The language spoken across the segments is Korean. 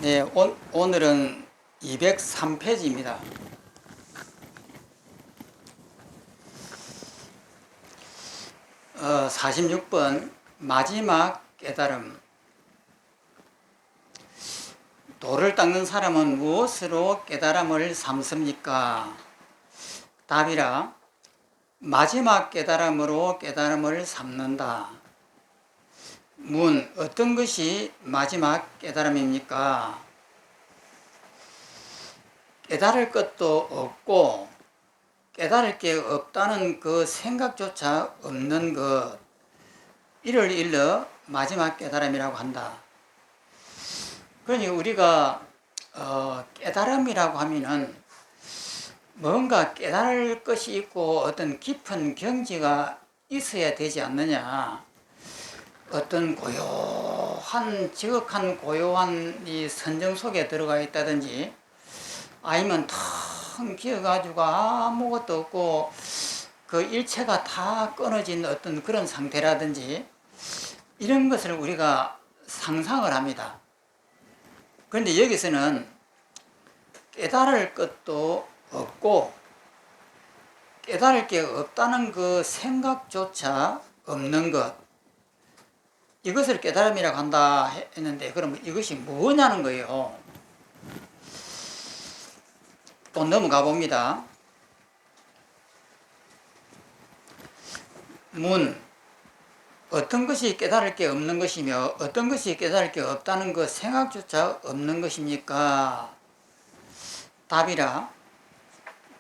네, 오늘은 203페이지입니다. 46번 마지막 깨달음. 돌을 닦는 사람은 무엇으로 깨달음을 삼습니까? 답이라 마지막 깨달음으로 깨달음을 삼는다. 문, 어떤 것이 마지막 깨달음입니까? 깨달을 것도 없고 깨달을 게 없다는 그 생각조차 없는 것, 이를 일러 마지막 깨달음이라고 한다. 그러니 우리가 깨달음이라고 하면은 뭔가 깨달을 것이 있고 어떤 깊은 경지가 있어야 되지 않느냐. 어떤 고요한, 지극한 고요한 이 선정 속에 들어가 있다든지, 아니면 텅 비어가지고 아무것도 없고 그 일체가 다 끊어진 어떤 그런 상태라든지, 이런 것을 우리가 상상을 합니다. 그런데 여기서는 깨달을 것도 없고 깨달을 게 없다는 그 생각조차 없는 것, 이것을 깨달음이라고 한다 했는데, 그러면 이것이 뭐냐는 거예요. 또 넘어가 봅니다. 문, 어떤 것이 깨달을 게 없는 것이며 어떤 것이 깨달을 게 없다는 그 생각조차 없는 것입니까? 답이라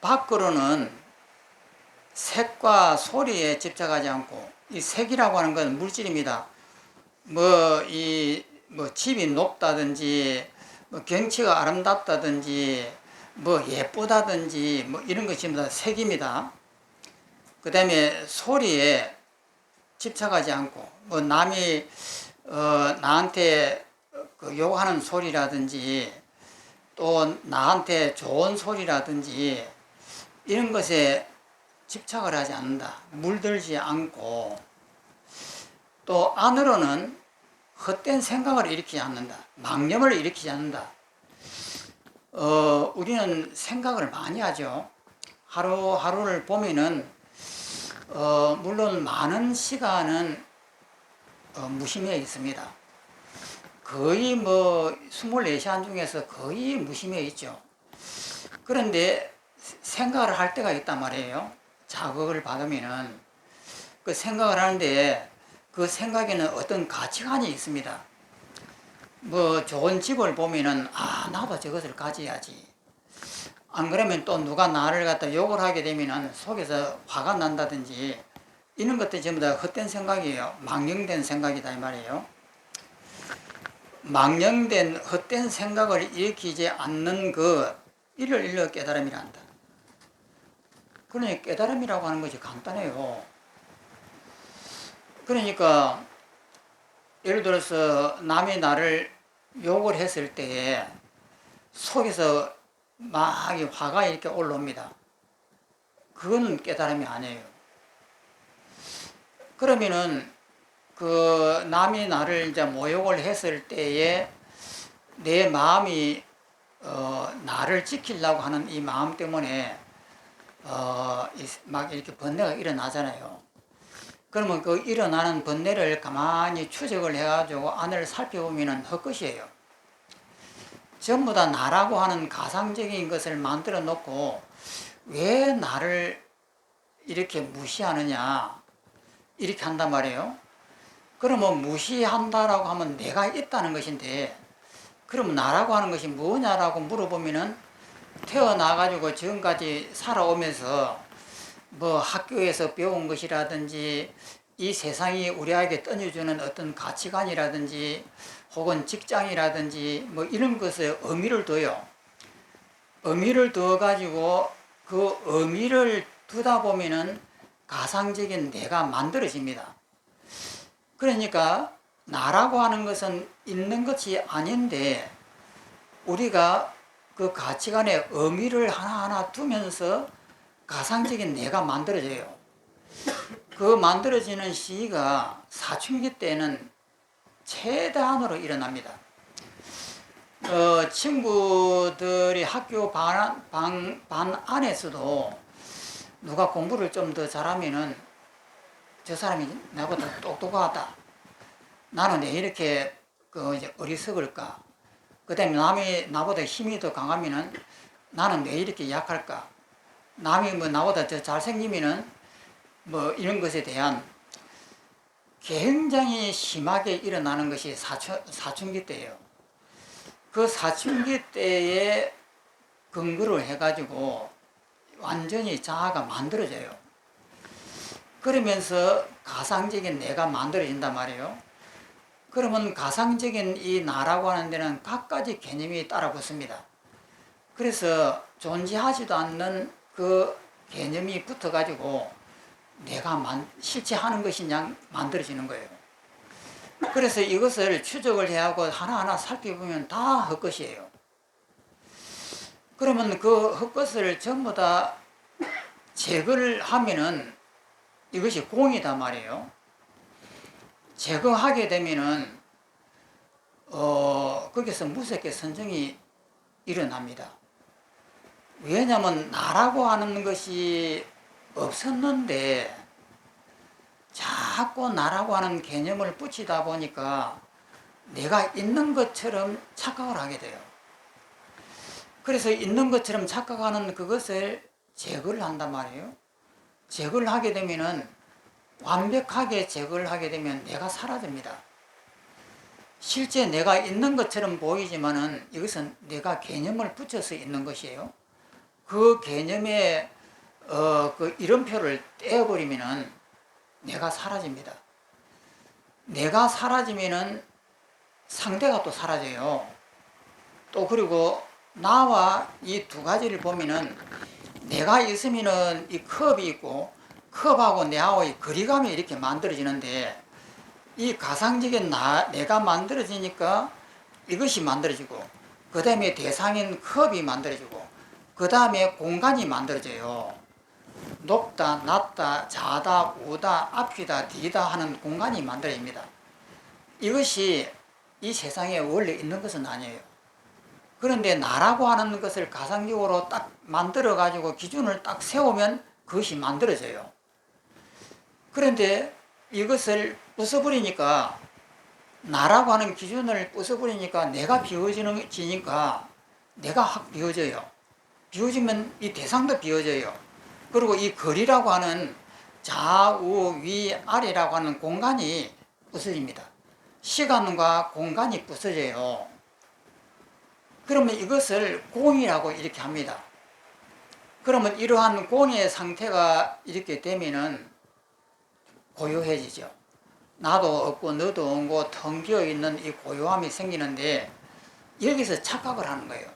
밖으로는 색과 소리에 집착하지 않고, 이 색이라고 하는 건 물질입니다. 집이 높다든지, 경치가 아름답다든지, 예쁘다든지, 이런 것이 다 색입니다. 그 다음에 소리에 집착하지 않고, 남이, 나한테 욕하는 소리라든지, 또 나한테 좋은 소리라든지, 이런 것에 집착을 하지 않는다. 물들지 않고, 또 안으로는 헛된 생각을 일으키지 않는다. 망념을 일으키지 않는다. 우리는 생각을 많이 하죠. 하루하루를 보면은, 물론 많은 시간은 무심해 있습니다. 거의 24시간 중에서 거의 무심해 있죠. 그런데 생각을 할 때가 있단 말이에요. 자극을 받으면은 그 생각을 하는데, 그 생각에는 어떤 가치관이 있습니다. 좋은 집을 보면은 나도 저것을 가져야지. 안 그러면 또 누가 나를 갖다 욕을 하게 되면은 속에서 화가 난다든지, 이런 것들이 전부 다 헛된 생각이에요. 망령된 생각이다 이 말이에요. 망령된 헛된 생각을 일으키지 않는 것, 이를 일러 깨달음이라 한다. 그러니 깨달음이라고 하는 것이 간단해요. 그러니까 예를 들어서 남이 나를 욕을 했을 때에 속에서 막 화가 이렇게 올라옵니다. 그거는 깨달음이 아니에요. 그러면은 그 남이 나를 이제 모욕을 했을 때에 내 마음이 나를 지키려고 하는 이 마음 때문에 막 이렇게 번뇌가 일어나잖아요. 그러면 그 일어나는 번뇌를 가만히 추적을 해가지고 안을 살펴보면 헛것이에요. 전부 다 나라고 하는 가상적인 것을 만들어 놓고 왜 나를 이렇게 무시하느냐, 이렇게 한단 말이에요. 그러면 무시한다라고 하면 내가 있다는 것인데, 그럼 나라고 하는 것이 뭐냐라고 물어보면은, 태어나가지고 지금까지 살아오면서 학교에서 배운 것이라든지, 이 세상이 우리에게 던져주는 어떤 가치관이라든지, 혹은 직장이라든지, 이런 것에 의미를 둬요. 의미를 두어가지고 그 의미를 두다 보면은 가상적인 내가 만들어집니다. 그러니까 나라고 하는 것은 있는 것이 아닌데, 우리가 그 가치관의 의미를 하나하나 두면서 가상적인 내가 만들어져요. 그 만들어지는 시기가 사춘기 때는 최대한으로 일어납니다. 친구들이 학교 반 안에서도 누가 공부를 좀 더 잘하면은 저 사람이 나보다 똑똑하다. 나는 왜 이렇게 이제 어리석을까? 그 다음에 남이 나보다 힘이 더 강하면은 나는 왜 이렇게 약할까? 남이 뭐 나보다 더 잘생기면은 뭐 이런 것에 대한 굉장히 심하게 일어나는 것이 사춘기 때예요. 그 사춘기 때에 근거를 해가지고 완전히 자아가 만들어져요. 그러면서 가상적인 내가 만들어진단 말이에요. 그러면 가상적인 이 나라고 하는 데는 갖가지 개념이 따라 붙습니다. 그래서 존재하지도 않는 그 개념이 붙어가지고 내가 실제 하는 것이 그냥 만들어지는 거예요. 그래서 이것을 추적을 해야 하고 하나하나 살펴보면 다 헛것이에요. 그러면 그 헛것을 전부 다 제거를 하면은 이것이 공이다 말이에요. 제거하게 되면은 거기서 무색의 선정이 일어납니다. 왜냐하면 나라고 하는 것이 없었는데 자꾸 나라고 하는 개념을 붙이다 보니까 내가 있는 것처럼 착각을 하게 돼요. 그래서 있는 것처럼 착각하는 그것을 제거를 한단 말이에요. 제거를 하게 되면은 완벽하게 제거를 하게 되면 내가 사라집니다. 실제 내가 있는 것처럼 보이지만은 이것은 내가 개념을 붙여서 있는 것이에요. 그 개념의 그 이름표를 떼어버리면은 내가 사라집니다. 내가 사라지면은 상대가 또 사라져요. 또 그리고 나와 이 두 가지를 보면은 내가 있으면은 이 컵이 있고 컵하고 내하고의 거리감이 이렇게 만들어지는데 이 가상적인 내가 만들어지니까 이것이 만들어지고 그 다음에 대상인 컵이 만들어지고 그 다음에 공간이 만들어져요. 높다, 낮다, 자다, 우다, 앞이다, 뒤다 하는 공간이 만들어집니다. 이것이 이 세상에 원래 있는 것은 아니에요. 그런데 나라고 하는 것을 가상적으로 딱 만들어 가지고 기준을 딱 세우면 그것이 만들어져요. 그런데 이것을 부숴버리니까 나라고 하는 기준을 부숴버리니까 내가 비워지니까 내가 확 비워져요. 비워지면 이 대상도 비워져요. 그리고 이 거리라고 하는 좌우 위 아래라고 하는 공간이 부서집니다. 시간과 공간이 부서져요. 그러면 이것을 공이라고 이렇게 합니다. 그러면 이러한 공의 상태가 이렇게 되면은 고요해지죠. 나도 없고 너도 없고 텅 비어있는 이 고요함이 생기는데 여기서 착각을 하는 거예요.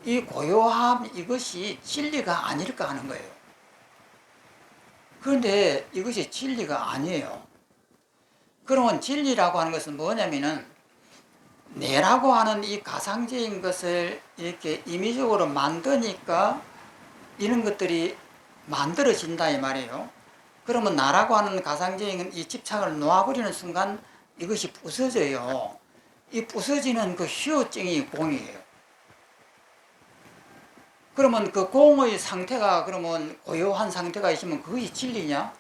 이 고요함 이것이 진리가 아닐까 하는 거예요. 그런데 이것이 진리가 아니에요. 그러면 진리라고 하는 것은 뭐냐면은 내라고 하는 이 가상적인 것을 이렇게 임의적으로 만드니까 이런 것들이 만들어진다 이 말이에요. 그러면 나라고 하는 가상적인 이 집착을 놓아버리는 순간 이것이 부서져요. 이 부서지는 그 휴증이 공이에요. 그러면 그 공의 상태가 그러면 고요한 상태가 있으면 그것이 진리냐?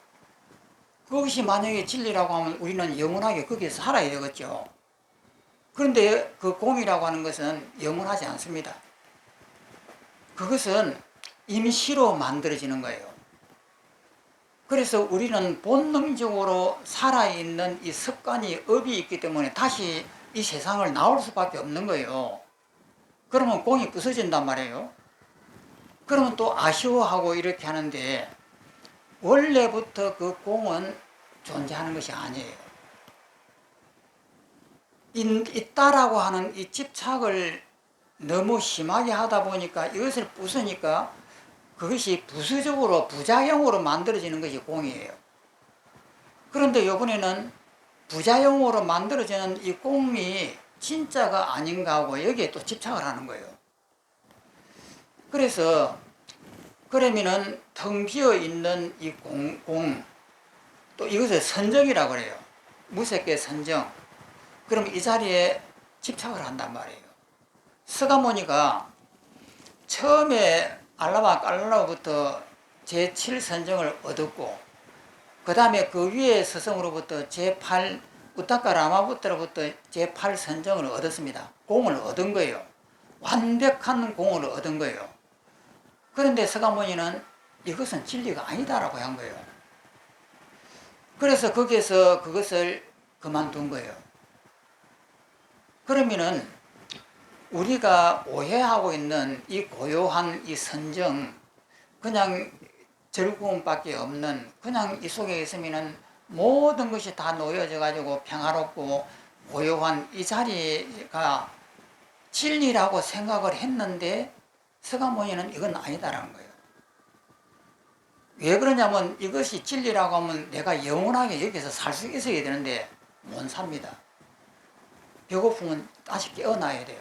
그것이 만약에 진리라고 하면 우리는 영원하게 거기에 살아야 되겠죠. 그런데 그 공이라고 하는 것은 영원하지 않습니다. 그것은 임시로 만들어지는 거예요. 그래서 우리는 본능적으로 살아있는 이 습관이 업이 있기 때문에 다시 이 세상을 나올 수밖에 없는 거예요. 그러면 공이 부서진단 말이에요. 그러면 또 아쉬워하고 이렇게 하는데 원래부터 그 공은 존재하는 것이 아니에요. 있다라고 하는 이 집착을 너무 심하게 하다 보니까 이것을 부수니까 그것이 부수적으로 부작용으로 만들어지는 것이 공이에요. 그런데 이번에는 부작용으로 만들어지는 이 공이 진짜가 아닌가 하고 여기에 또 집착을 하는 거예요. 그래서 그러면은 텅 비어 있는 이 공, 또 이것을 선정이라고 그래요. 무색의 선정. 그럼 이 자리에 집착을 한단 말이에요. 서가모니가 처음에 알라마 깔라로부터 제7선정을 얻었고, 그 다음에 그 위에 스승으로부터 제8 우타카 라마부터로부터 제8선정을 얻었습니다. 공을 얻은 거예요. 완벽한 공을 얻은 거예요. 그런데 서가모니는 이것은 진리가 아니다라고 한 거예요. 그래서 거기에서 그것을 그만둔 거예요. 그러면은 우리가 오해하고 있는 이 고요한 이 선정, 그냥 즐거움밖에 없는, 그냥 이 속에 있으면은 모든 것이 다 놓여져 가지고 평화롭고 고요한 이 자리가 진리라고 생각을 했는데, 서가모니는 이건 아니다라는 거예요. 왜 그러냐면 이것이 진리라고 하면 내가 영원하게 여기서 살 수 있어야 되는데 못 삽니다. 배고프면 다시 깨어나야 돼요.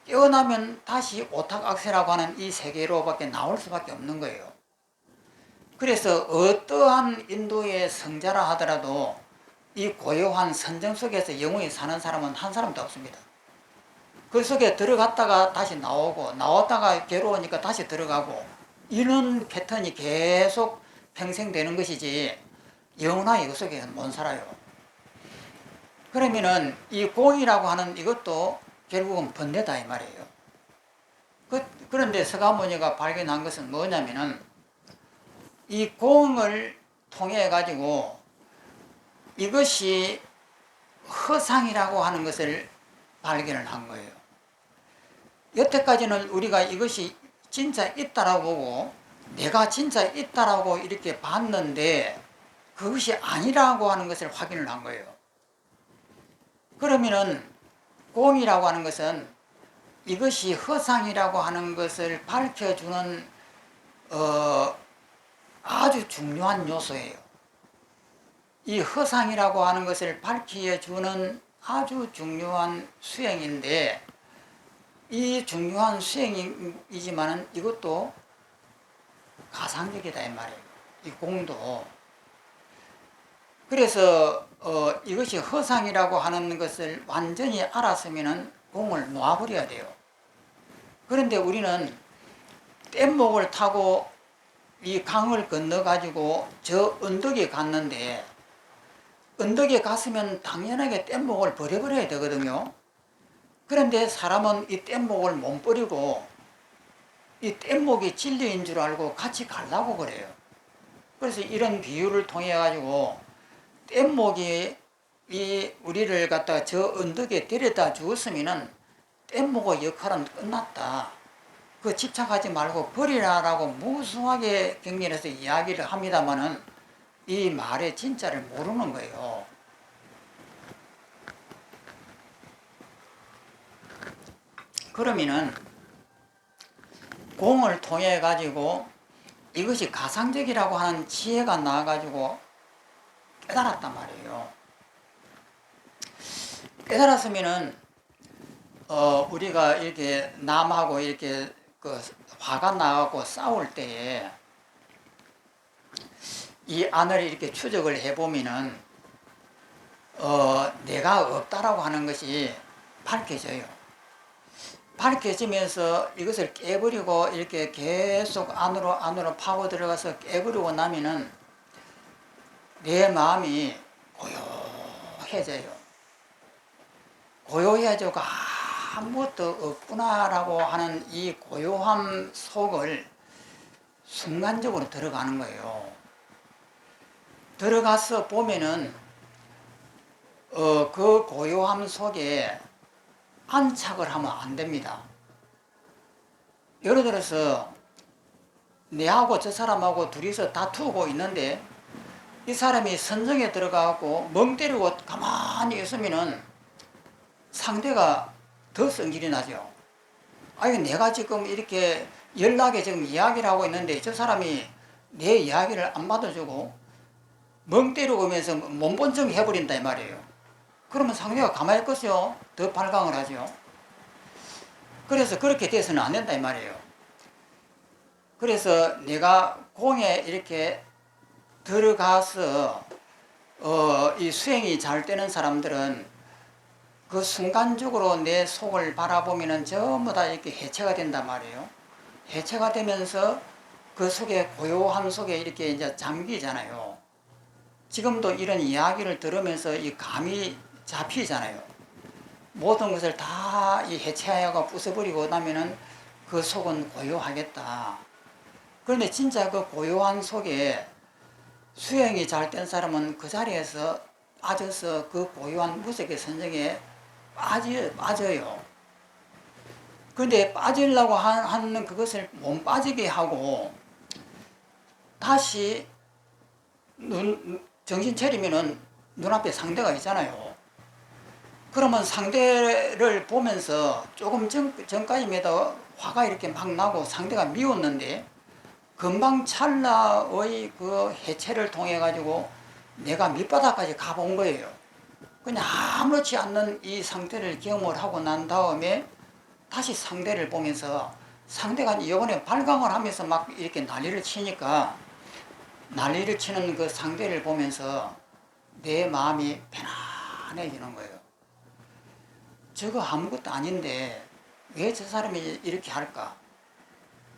깨어나면 다시 오탁악세라고 하는 이 세계로밖에 나올 수밖에 없는 거예요. 그래서 어떠한 인도의 성자라 하더라도 이 고요한 선정 속에서 영원히 사는 사람은 한 사람도 없습니다. 그 속에 들어갔다가 다시 나오고, 나왔다가 괴로우니까 다시 들어가고, 이런 패턴이 계속 평생되는 것이지 영원하게 그 속에 못 살아요. 그러면은 이 공이라고 하는 이것도 결국은 번뇌다 이 말이에요. 그런데 서가모니가 발견한 것은 뭐냐면은 이 공을 통해 가지고 이것이 허상이라고 하는 것을 발견을 한 거예요. 여태까지는 우리가 이것이 진짜 있다라고 보고 내가 진짜 있다라고 이렇게 봤는데 그것이 아니라고 하는 것을 확인을 한 거예요. 그러면은 공이라고 하는 것은 이것이 허상이라고 하는 것을 밝혀주는 아주 중요한 요소예요. 이 허상이라고 하는 것을 밝혀주는 아주 중요한 수행인데, 이 중요한 수행이지만은 이것도 가상적이다 이 말이에요. 이 공도. 그래서 이것이 허상이라고 하는 것을 완전히 알았으면은 공을 놓아버려야 돼요. 그런데 우리는 뗏목을 타고 이 강을 건너 가지고 저 언덕에 갔는데, 언덕에 갔으면 당연하게 뗏목을 버려버려야 되거든요. 그런데 사람은 이 뗏목을 못 버리고 이 뗏목이 진리인 줄 알고 같이 가려고 그래요. 그래서 이런 비유를 통해 가지고 뗏목이 이 우리를 갖다가 저 언덕에 데려다 주었으면은 뗏목의 역할은 끝났다. 그 집착하지 말고 버리라라고 무수하게 경전에서 이야기를 합니다만은 이 말의 진짜를 모르는 거예요. 그러면은 공을 통해 가지고 이것이 가상적이라고 하는 지혜가 나와 가지고 깨달았단 말이에요. 깨달았으면은 우리가 이렇게 남하고 이렇게 그 화가 나갖고 싸울 때에 이 안을 이렇게 추적을 해보면은 내가 없다라고 하는 것이 밝혀져요. 밝혀지면서 이것을 깨버리고 이렇게 계속 안으로 파고 들어가서 깨버리고 나면은 내 마음이 고요해져요. 고요해지고 아무것도 없구나라고 하는 이 고요함 속을 순간적으로 들어가는 거예요. 들어가서 보면은 그 고요함 속에 안착을 하면 안 됩니다. 예를 들어서 내하고 저 사람하고 둘이서 다투고 있는데 이 사람이 선정에 들어가고 멍 때리고 가만히 있으면은 상대가 더 성질이 나죠. 아니 내가 지금 이렇게 연락에 지금 이야기를 하고 있는데 저 사람이 내 이야기를 안 받아주고 멍 때리고 오면서 몸본정 해버린다 이 말이에요. 그러면 상대가 가만히 있겠어요? 더 발광을 하죠. 그래서 그렇게 돼서는 안 된다 이 말이에요. 그래서 내가 공에 이렇게 들어가서 이 수행이 잘 되는 사람들은 그 순간적으로 내 속을 바라보면은 전부 다 이렇게 해체가 된단 말이에요. 해체가 되면서 그 속에 고요함 속에 이렇게 이제 잠기잖아요. 지금도 이런 이야기를 들으면서 이 감이 잡히잖아요. 모든 것을 다 이 해체하고 부숴버리고 나면은 그 속은 고요하겠다. 그런데 진짜 그 고요한 속에 수행이 잘 된 사람은 그 자리에서 빠져서 그 고요한 무색의 선정에 빠져요. 그런데 빠지려고 하는 그것을 못 빠지게 하고 다시 정신 차리면은 눈앞에 상대가 있잖아요. 그러면 상대를 보면서 조금 전까지만 해도 화가 이렇게 막 나고 상대가 미웠는데 금방 찰나의 그 해체를 통해 가지고 내가 밑바닥까지 가본 거예요. 그냥 아무렇지 않는 이 상태를 경험을 하고 난 다음에 다시 상대를 보면서 상대가 이번에 발광을 하면서 막 이렇게 난리를 치니까 난리를 치는 그 상대를 보면서 내 마음이 편안해지는 거예요. 저거 아무것도 아닌데 왜 저 사람이 이렇게 할까?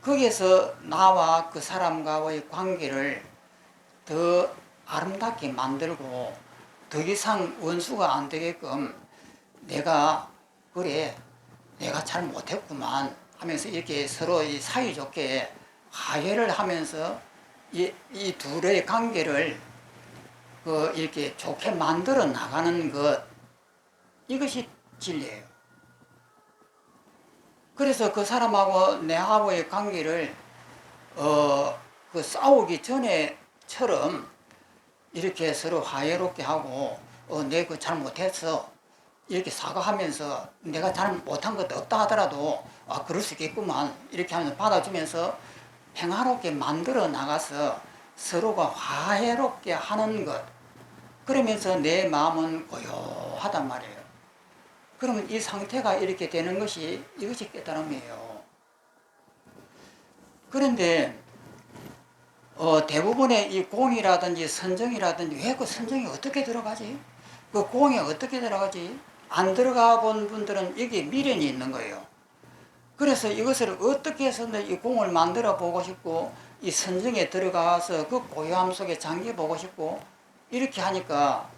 거기에서 나와 그 사람과의 관계를 더 아름답게 만들고 더 이상 원수가 안 되게끔 내가 그래 내가 잘 못했구만 하면서 이렇게 서로 사이좋게 화해를 하면서 이 둘의 관계를 그 이렇게 좋게 만들어 나가는 것 이것이 진리예요. 그래서 그 사람하고 내하고의 관계를 그 싸우기 전에처럼 이렇게 서로 화해롭게 하고 내 그 잘못했어 이렇게 사과하면서 내가 잘 못한 것도 없다 하더라도 아 그럴 수 있겠구만 이렇게 하면서 받아주면서 평화롭게 만들어 나가서 서로가 화해롭게 하는 것 그러면서 내 마음은 고요하단 말이에요. 그러면 이 상태가 이렇게 되는 것이 이것이 깨달음이에요. 그런데 대부분의 이 공이라든지 선정이라든지 왜 그 선정이 어떻게 들어가지? 그 공이 어떻게 들어가지? 안 들어가 본 분들은 여기에 미련이 있는 거예요. 그래서 이것을 어떻게 해서든 이 공을 만들어 보고 싶고 이 선정에 들어가서 그 고요함 속에 잠겨 보고 싶고 이렇게 하니까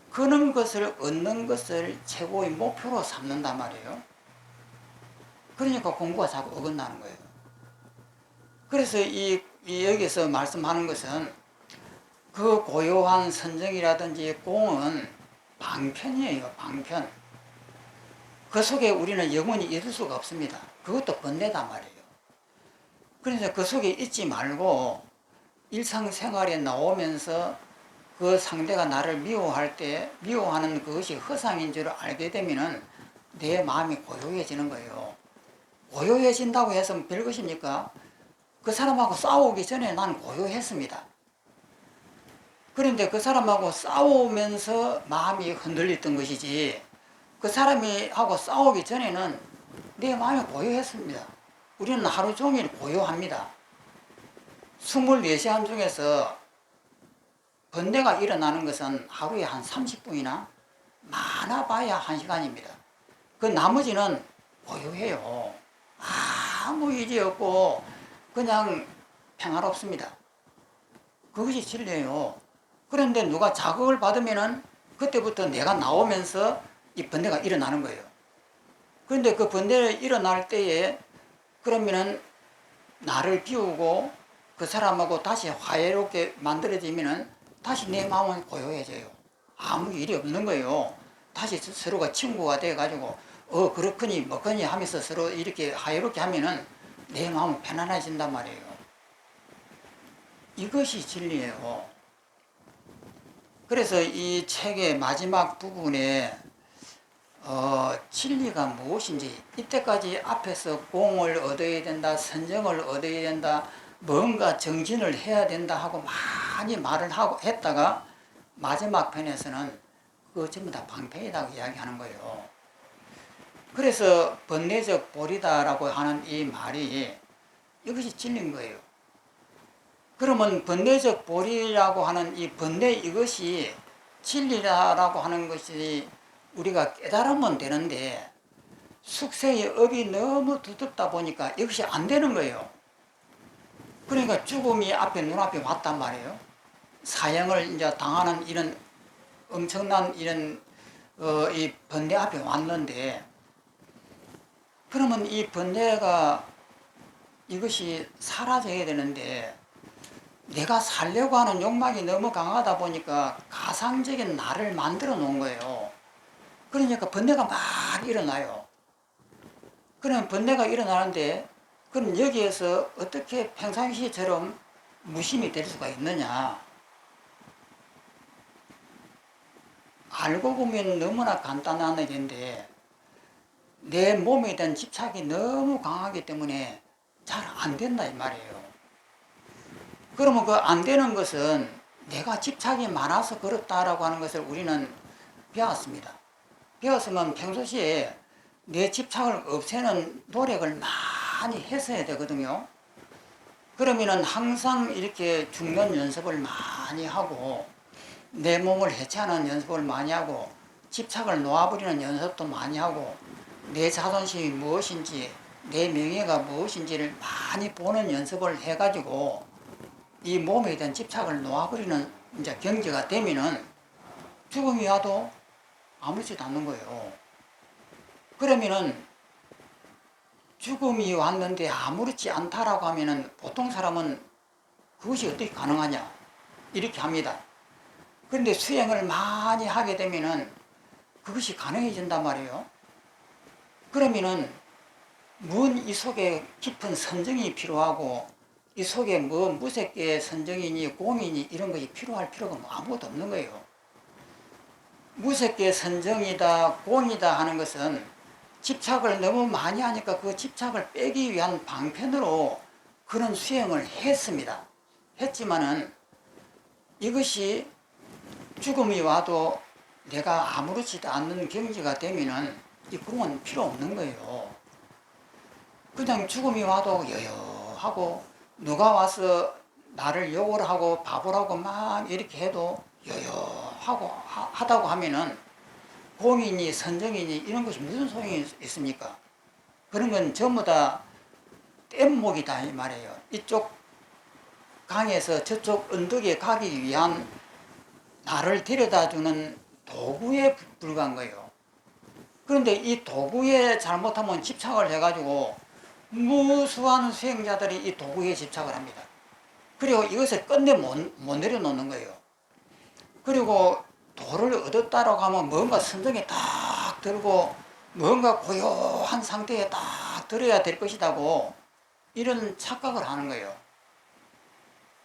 그런 것을 얻는 것을 최고의 목표로 삼는단 말이에요. 그러니까 공부가 자꾸 어긋나는 거예요. 그래서 여기서 말씀하는 것은 그 고요한 선정이라든지 공은 방편이에요, 방편. 그 속에 우리는 영원히 이룰 수가 없습니다. 그것도 번뇌단 말이에요. 그래서 그 속에 있지 말고 일상생활에 나오면서 그 상대가 나를 미워할 때 미워하는 그것이 허상인 줄 알게 되면은 내 마음이 고요해지는 거예요. 고요해진다고 해서 별것입니까? 그 사람하고 싸우기 전에 난 고요했습니다. 그런데 그 사람하고 싸우면서 마음이 흔들렸던 것이지 그 사람이 하고 싸우기 전에는 내 마음이 고요했습니다. 우리는 하루 종일 고요합니다. 24시간 중에서 번뇌가 일어나는 것은 하루에 한 30분이나 많아봐야 1시간입니다. 그 나머지는 고요해요. 아무 일이 없고 그냥 평화롭습니다. 그것이 진리예요. 그런데 누가 자극을 받으면은 그때부터 내가 나오면서 이 번뇌가 일어나는 거예요. 그런데 그 번뇌가 일어날 때에 그러면은 나를 비우고 그 사람하고 다시 화해롭게 만들어지면은 다시 내 마음은 고요해져요. 아무 일이 없는 거예요. 다시 서로가 친구가 돼가지고 그렇거니 뭐거니 하면서 서로 이렇게 화해롭게 하면은 내 마음은 편안해진단 말이에요. 이것이 진리예요. 그래서 이 책의 마지막 부분에 진리가 무엇인지 이때까지 앞에서 공을 얻어야 된다, 선정을 얻어야 된다, 뭔가 정진을 해야 된다 하고 많이 말을 하고 했다가 마지막 편에서는 그거 전부 다 방패이라고 이야기하는 거예요. 그래서 번뇌적 보리다라고 하는 이 말이 이것이 진리인 거예요. 그러면 번뇌적 보리라고 하는 이 번뇌 이것이 진리라고 하는 것이 우리가 깨달으면 되는데 숙세의 업이 너무 두텁다 보니까 이것이 안 되는 거예요. 그러니까 죽음이 앞에 눈앞에 왔단 말이에요. 사형을 이제 당하는 이런 엄청난 이런 이 번뇌 앞에 왔는데, 그러면 이 번뇌가 이것이 사라져야 되는데 내가 살려고 하는 욕망이 너무 강하다 보니까 가상적인 나를 만들어 놓은 거예요. 그러니까 번뇌가 막 일어나요. 그러면 번뇌가 일어나는데, 그럼 여기에서 어떻게 평상시처럼 무심이 될 수가 있느냐? 알고 보면 너무나 간단한 얘기인데 내 몸에 대한 집착이 너무 강하기 때문에 잘 안 된다 이 말이에요. 그러면 그 안 되는 것은 내가 집착이 많아서 그렇다라고 하는 것을 우리는 배웠습니다. 배웠으면 평소시에 내 집착을 없애는 노력을 많이 했어야 되거든요. 그러면은 항상 이렇게 죽는 연습을 많이 하고 내 몸을 해체하는 연습을 많이 하고 집착을 놓아버리는 연습도 많이 하고 내 자존심이 무엇인지 내 명예가 무엇인지를 많이 보는 연습을 해가지고 이 몸에 대한 집착을 놓아버리는 이제 경지가 되면은 죽음이 와도 아무렇지도 않는 거예요. 그러면은 죽음이 왔는데 아무렇지 않다라고 하면은 보통 사람은 그것이 어떻게 가능하냐 이렇게 합니다. 그런데 수행을 많이 하게 되면은 그것이 가능해진단 말이에요. 그러면은 이 속에 깊은 선정이 필요하고 이 속에 뭐 무색의 선정이니 공이니 이런 것이 필요할 필요가 아무것도 없는 거예요. 무색의 선정이다 공이다 하는 것은 집착을 너무 많이 하니까 그 집착을 빼기 위한 방편으로 그런 수행을 했습니다. 했지만은 이것이 죽음이 와도 내가 아무렇지도 않는 경지가 되면은 이 공은 필요 없는 거예요. 그냥 죽음이 와도 여여하고 누가 와서 나를 욕을 하고 바보를 하고 막 이렇게 해도 여여하고 하다고 하면은 공이니 선정이니 이런 것이 무슨 소용이 있습니까? 그런 건 전부 다 뗏목이다 이 말이에요. 이쪽 강에서 저쪽 언덕에 가기 위한 나를 데려다주는 도구에 불과한 거예요. 그런데 이 도구에 잘못하면 집착을 해가지고 무수한 수행자들이 이 도구에 집착을 합니다. 그리고 이것을 끝내 못 내려놓는 거예요. 그리고 도를 얻었다라고 하면 뭔가 선정에 딱 들고 뭔가 고요한 상태에 딱 들어야 될 것이라고 이런 착각을 하는 거예요.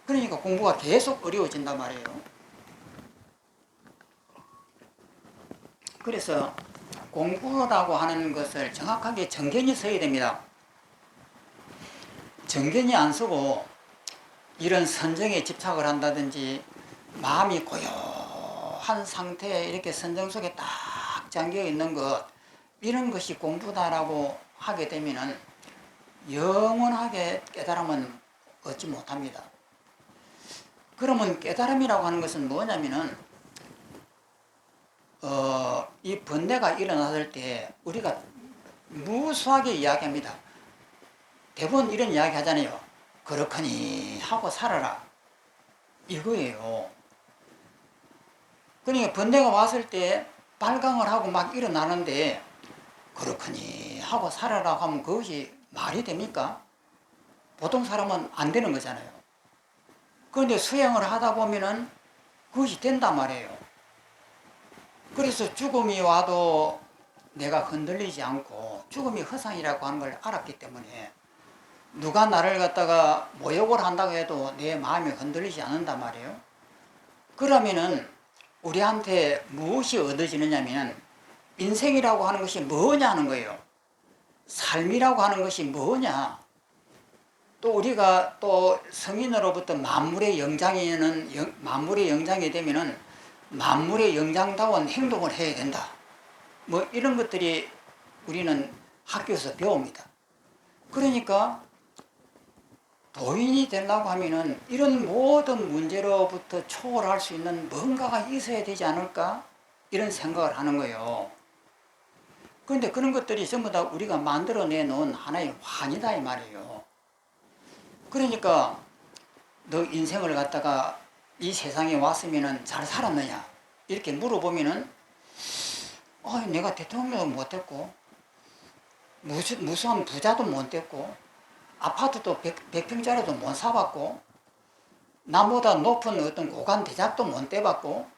그러니까 공부가 계속 어려워진단 말이에요. 그래서 공부라고 하는 것을 정확하게 정견이 서야 됩니다. 정견이 안 서고 이런 선정에 집착을 한다든지 마음이 고요한 상태에 이렇게 선정 속에 딱 잠겨 있는 것, 이런 것이 공부다라고 하게 되면은 영원하게 깨달음은 얻지 못합니다. 그러면 깨달음이라고 하는 것은 뭐냐면은 이 번뇌가 일어났을 때 우리가 무수하게 이야기합니다. 대부분 이런 이야기 하잖아요. 그렇거니 하고 살아라 이거예요. 그러니까 번뇌가 왔을 때 발광을 하고 막 일어나는데 그렇거니 하고 살아라 하면 그것이 말이 됩니까? 보통 사람은 안 되는 거잖아요. 그런데 수행을 하다 보면은 그것이 된단 말이에요. 그래서 죽음이 와도 내가 흔들리지 않고 죽음이 허상이라고 하는 걸 알았기 때문에 누가 나를 갖다가 모욕을 한다고 해도 내 마음이 흔들리지 않는단 말이에요. 그러면은 우리한테 무엇이 얻어지느냐면 인생이라고 하는 것이 뭐냐 하는 거예요. 삶이라고 하는 것이 뭐냐. 또 우리가 또 성인으로부터 만물의 영장이 되면은 만물의 영장다운 행동을 해야 된다. 뭐 이런 것들이 우리는 학교에서 배웁니다. 그러니까 도인이 되려고 하면은 이런 모든 문제로부터 초월할 수 있는 뭔가가 있어야 되지 않을까? 이런 생각을 하는 거예요. 그런데 그런 것들이 전부 다 우리가 만들어내 놓은 하나의 환이다 이 말이에요. 그러니까 너 인생을 갖다가 이 세상에 왔으면 잘 살았느냐 이렇게 물어보면은 내가 대통령도 못 됐고 무수한 부자도 못 됐고 아파트도 100평짜리도 못 사봤고 나보다 높은 어떤 고관 대작도 못 떼봤고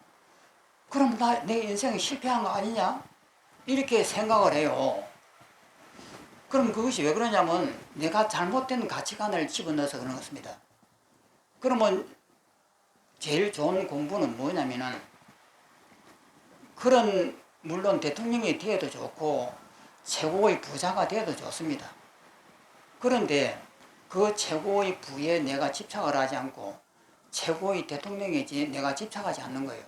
그럼 내 인생이 실패한 거 아니냐 이렇게 생각을 해요. 그럼 그것이 왜 그러냐면 내가 잘못된 가치관을 집어넣어서 그런 것입니다. 그러면 제일 좋은 공부는 뭐냐면은 그런 물론 대통령이 되어도 좋고 최고의 부자가 되어도 좋습니다. 그런데 그 최고의 부에 내가 집착을 하지 않고 최고의 대통령에 내가 집착하지 않는 거예요.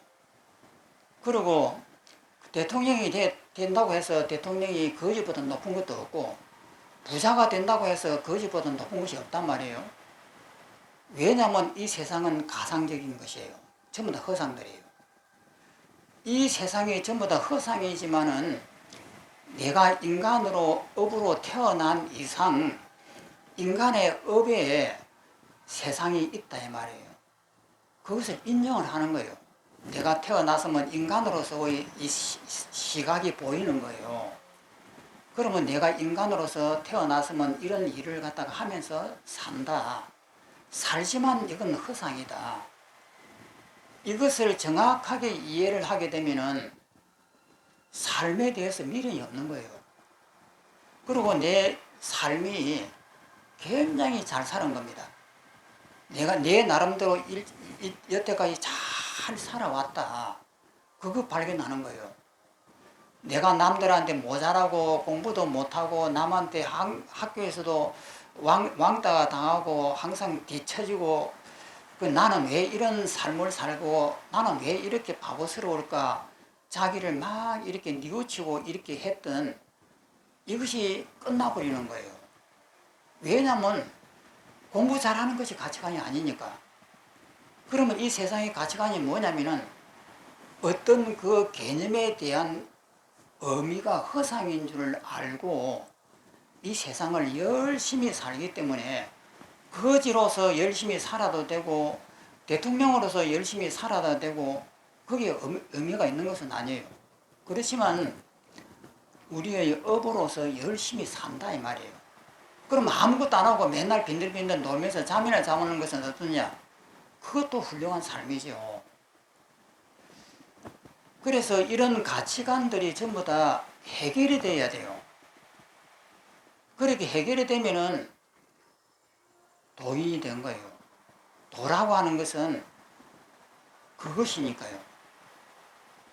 그리고 대통령이 된다고 해서 대통령이 거지보다 높은 것도 없고 부자가 된다고 해서 거지보다 높은 것이 없단 말이에요. 왜냐하면 이 세상은 가상적인 것이에요. 전부 다 허상들이에요. 이 세상이 전부 다 허상이지만은 내가 인간으로 업으로 태어난 이상 인간의 업에 세상이 있다 이 말이에요. 그것을 인정을 하는 거예요. 내가 태어났으면 인간으로서의 이 시각이 보이는 거예요. 그러면 내가 인간으로서 태어났으면 이런 일을 갖다가 하면서 산다. 살지만 이건 허상이다. 이것을 정확하게 이해를 하게 되면은 삶에 대해서 미련이 없는 거예요. 그리고 내 삶이 굉장히 잘 사는 겁니다. 내가 내 나름대로 여태까지 잘 살아왔다. 그거 발견하는 거예요. 내가 남들한테 모자라고 공부도 못하고 남한테 학교에서도 왕따가 당하고 항상 뒤처지고 나는 왜 이런 삶을 살고 나는 왜 이렇게 바보스러울까 자기를 막 이렇게 뉘우치고 이렇게 했던 이것이 끝나버리는 거예요. 왜냐하면 공부 잘하는 것이 가치관이 아니니까. 그러면 이 세상의 가치관이 뭐냐면은 어떤 그 개념에 대한 의미가 허상인 줄 알고 이 세상을 열심히 살기 때문에 거지로서 열심히 살아도 되고 대통령으로서 열심히 살아도 되고 거기에 의미가 있는 것은 아니에요. 그렇지만 우리의 업으로서 열심히 산다 이 말이에요. 그럼 아무것도 안 하고 맨날 빈들빈들 놀면서 잠이나 자는 것은 어떠냐? 그것도 훌륭한 삶이죠. 그래서 이런 가치관들이 전부 다 해결이 돼야 돼요. 그렇게 해결이 되면은 도인이 된 거예요. 도라고 하는 것은 그것이니까요.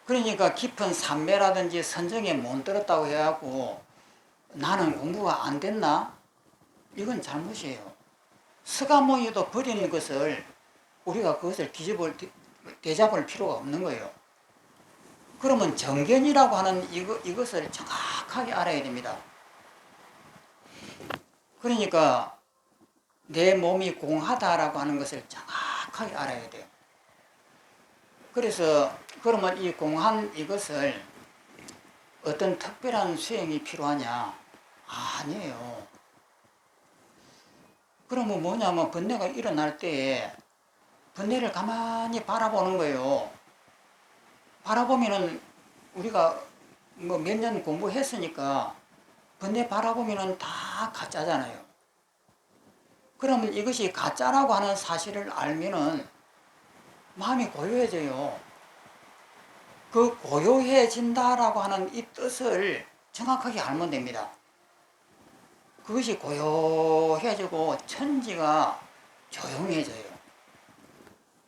그러니까 깊은 삼매라든지 선정에 못 들었다고 해갖고 나는 공부가 안 됐나? 이건 잘못이에요. 스가모니도 버리는 것을 우리가 그것을 대잡을 필요가 없는 거예요. 그러면 정견이라고 하는 이것을 정확하게 알아야 됩니다. 그러니까 내 몸이 공하다라고 하는 것을 정확하게 알아야 돼요. 그래서 그러면 이 공한 이것을 어떤 특별한 수행이 필요하냐? 아니에요. 그러면 뭐냐면 번뇌가 일어날 때에 번뇌를 가만히 바라보는 거예요. 바라보면은 우리가 뭐 몇 년 공부했으니까 번뇌 바라보면은 다 가짜잖아요. 그러면 이것이 가짜라고 하는 사실을 알면은 마음이 고요해져요. 그 고요해진다라고 하는 이 뜻을 정확하게 알면 됩니다. 그것이 고요해지고 천지가 조용해져요.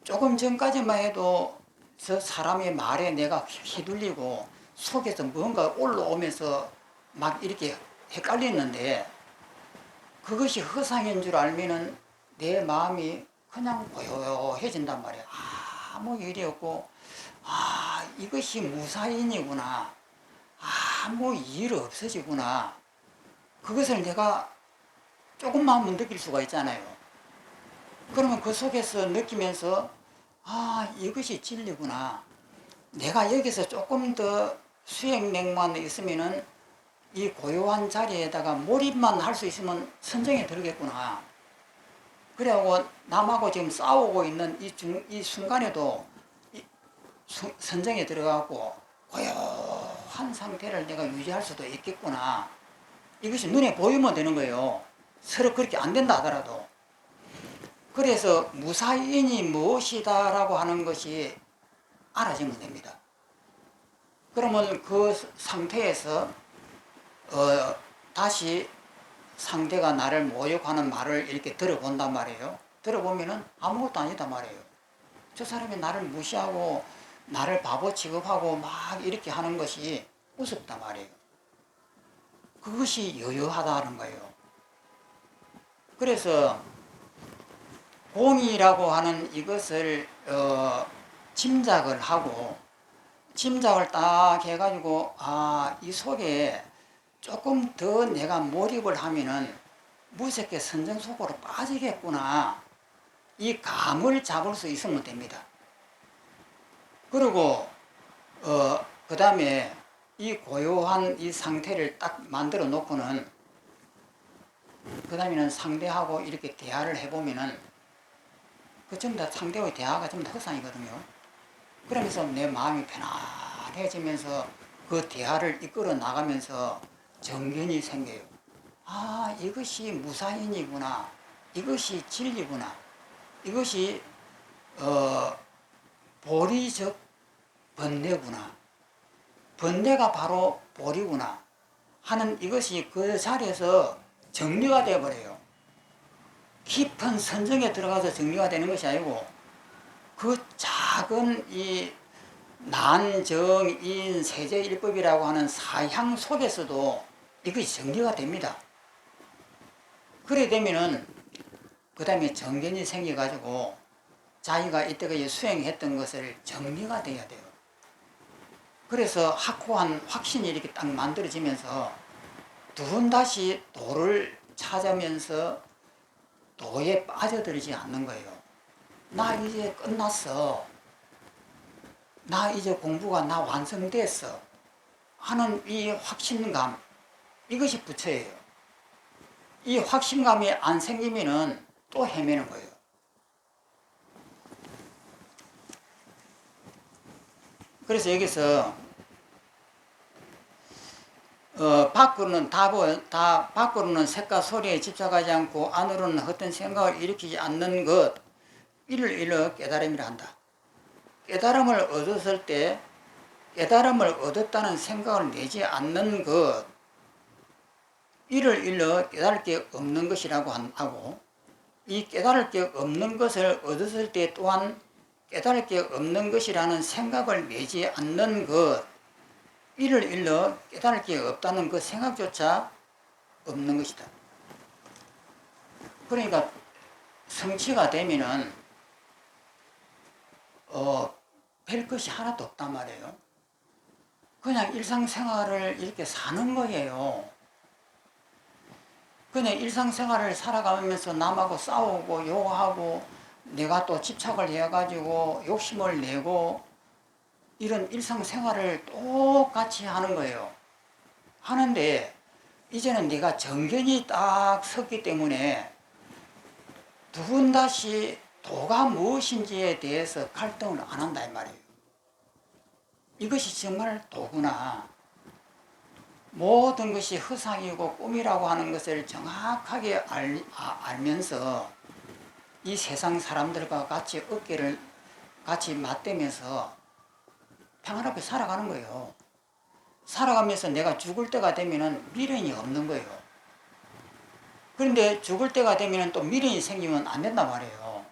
조금 전까지만 해도 저 사람의 말에 내가 휘둘리고 속에서 뭔가 올라오면서 막 이렇게 헷갈렸는데 그것이 허상인 줄 알면은 내 마음이 그냥 고요해진단 말이에요. 아무 일이 없고 이것이 무사인이구나. 아무 일 없어지구나. 그것을 내가 조금만 느낄 수가 있잖아요. 그러면 그 속에서 느끼면서 이것이 진리구나. 내가 여기서 조금 더 수행력만 있으면은 이 고요한 자리에다가 몰입만 할 수 있으면 선정에 들겠구나. 그래갖고 남하고 지금 싸우고 있는 이 순간에도 선정에 들어가고 고요한 상태를 내가 유지할 수도 있겠구나. 이것이 눈에 보이면 되는 거예요. 서로 그렇게 안 된다 하더라도. 그래서 무사인이 무엇이다라고 하는 것이 알아지면 됩니다. 그러면 그 상태에서 다시 상대가 나를 모욕하는 말을 이렇게 들어본단 말이에요. 들어보면은 아무것도 아니다 말이에요. 저 사람이 나를 무시하고 나를 바보 취급하고 막 이렇게 하는 것이 우습다 말이에요. 그것이 여유하다는 거예요. 그래서 공이라고 하는 이것을 짐작을 하고 짐작을 딱 해가지고 이 속에 조금 더 내가 몰입을 하면은 무섭게 선정 속으로 빠지겠구나. 이 감을 잡을 수 있으면 됩니다. 그리고 그 다음에 이 고요한 이 상태를 딱 만들어 놓고는 그 다음에는 상대하고 이렇게 대화를 해보면은 그 전부 다 상대와의 대화가 전부 다 흑상이거든요. 그러면서 내 마음이 편안해지면서 그 대화를 이끌어 나가면서 정견이 생겨요. 이것이 무사인이구나. 이것이 진리구나. 이것이 보리적 번뇌구나. 번뇌가 바로 보리구나 하는 이것이 그 자리에서 정리가 되어버려요. 깊은 선정에 들어가서 정리가 되는 것이 아니고 그 작은 이 난정인 세제일법이라고 하는 사향 속에서도 이것이 정리가 됩니다. 그래 되면은 그 다음에 정견이 생겨가지고 자기가 이때까지 수행했던 것을 정리가 돼야 돼요. 그래서 확고한 확신이 이렇게 딱 만들어지면서 두분 다시 도를 찾으면서 도에 빠져들지 않는 거예요. 나 이제 끝났어. 나 이제 공부가 나 완성됐어. 하는 이 확신감, 이것이 부처예요. 이 확신감이 안 생기면은 또 헤매는 거예요. 그래서 여기서 밖으로는 밖으로는 색과 소리에 집착하지 않고 안으로는 어떤 생각을 일으키지 않는 것, 이를 일러 깨달음이라 한다. 깨달음을 얻었을 때 깨달음을 얻었다는 생각을 내지 않는 것, 이를 일러 깨달을 게 없는 것이라고 하고, 이 깨달을 게 없는 것을 얻었을 때 또한 깨달을 게 없는 것이라는 생각을 내지 않는 것, 이를 일러 깨달을 게 없다는 그 생각조차 없는 것이다. 그러니까 성취가 되면은 별 것이 하나도 없단 말이에요. 그냥 일상생활을 이렇게 사는 거예요. 그냥 일상생활을 살아가면서 남하고 싸우고 욕하고 내가 또 집착을 해가지고 욕심을 내고 이런 일상생활을 똑같이 하는 거예요. 하는데 이제는 내가 정견이 딱 섰기 때문에 두 번 다시 도가 무엇인지에 대해서 갈등을 안 한다 이 말이에요. 이것이 정말 도구나. 모든 것이 허상이고 꿈이라고 하는 것을 정확하게 알면서 이 세상 사람들과 같이 어깨를 같이 맞대면서 평안하게 살아가는 거예요. 살아가면서 내가 죽을 때가 되면은 미련이 없는 거예요. 그런데 죽을 때가 되면은 또 미련이 생기면 안 된단 말이에요.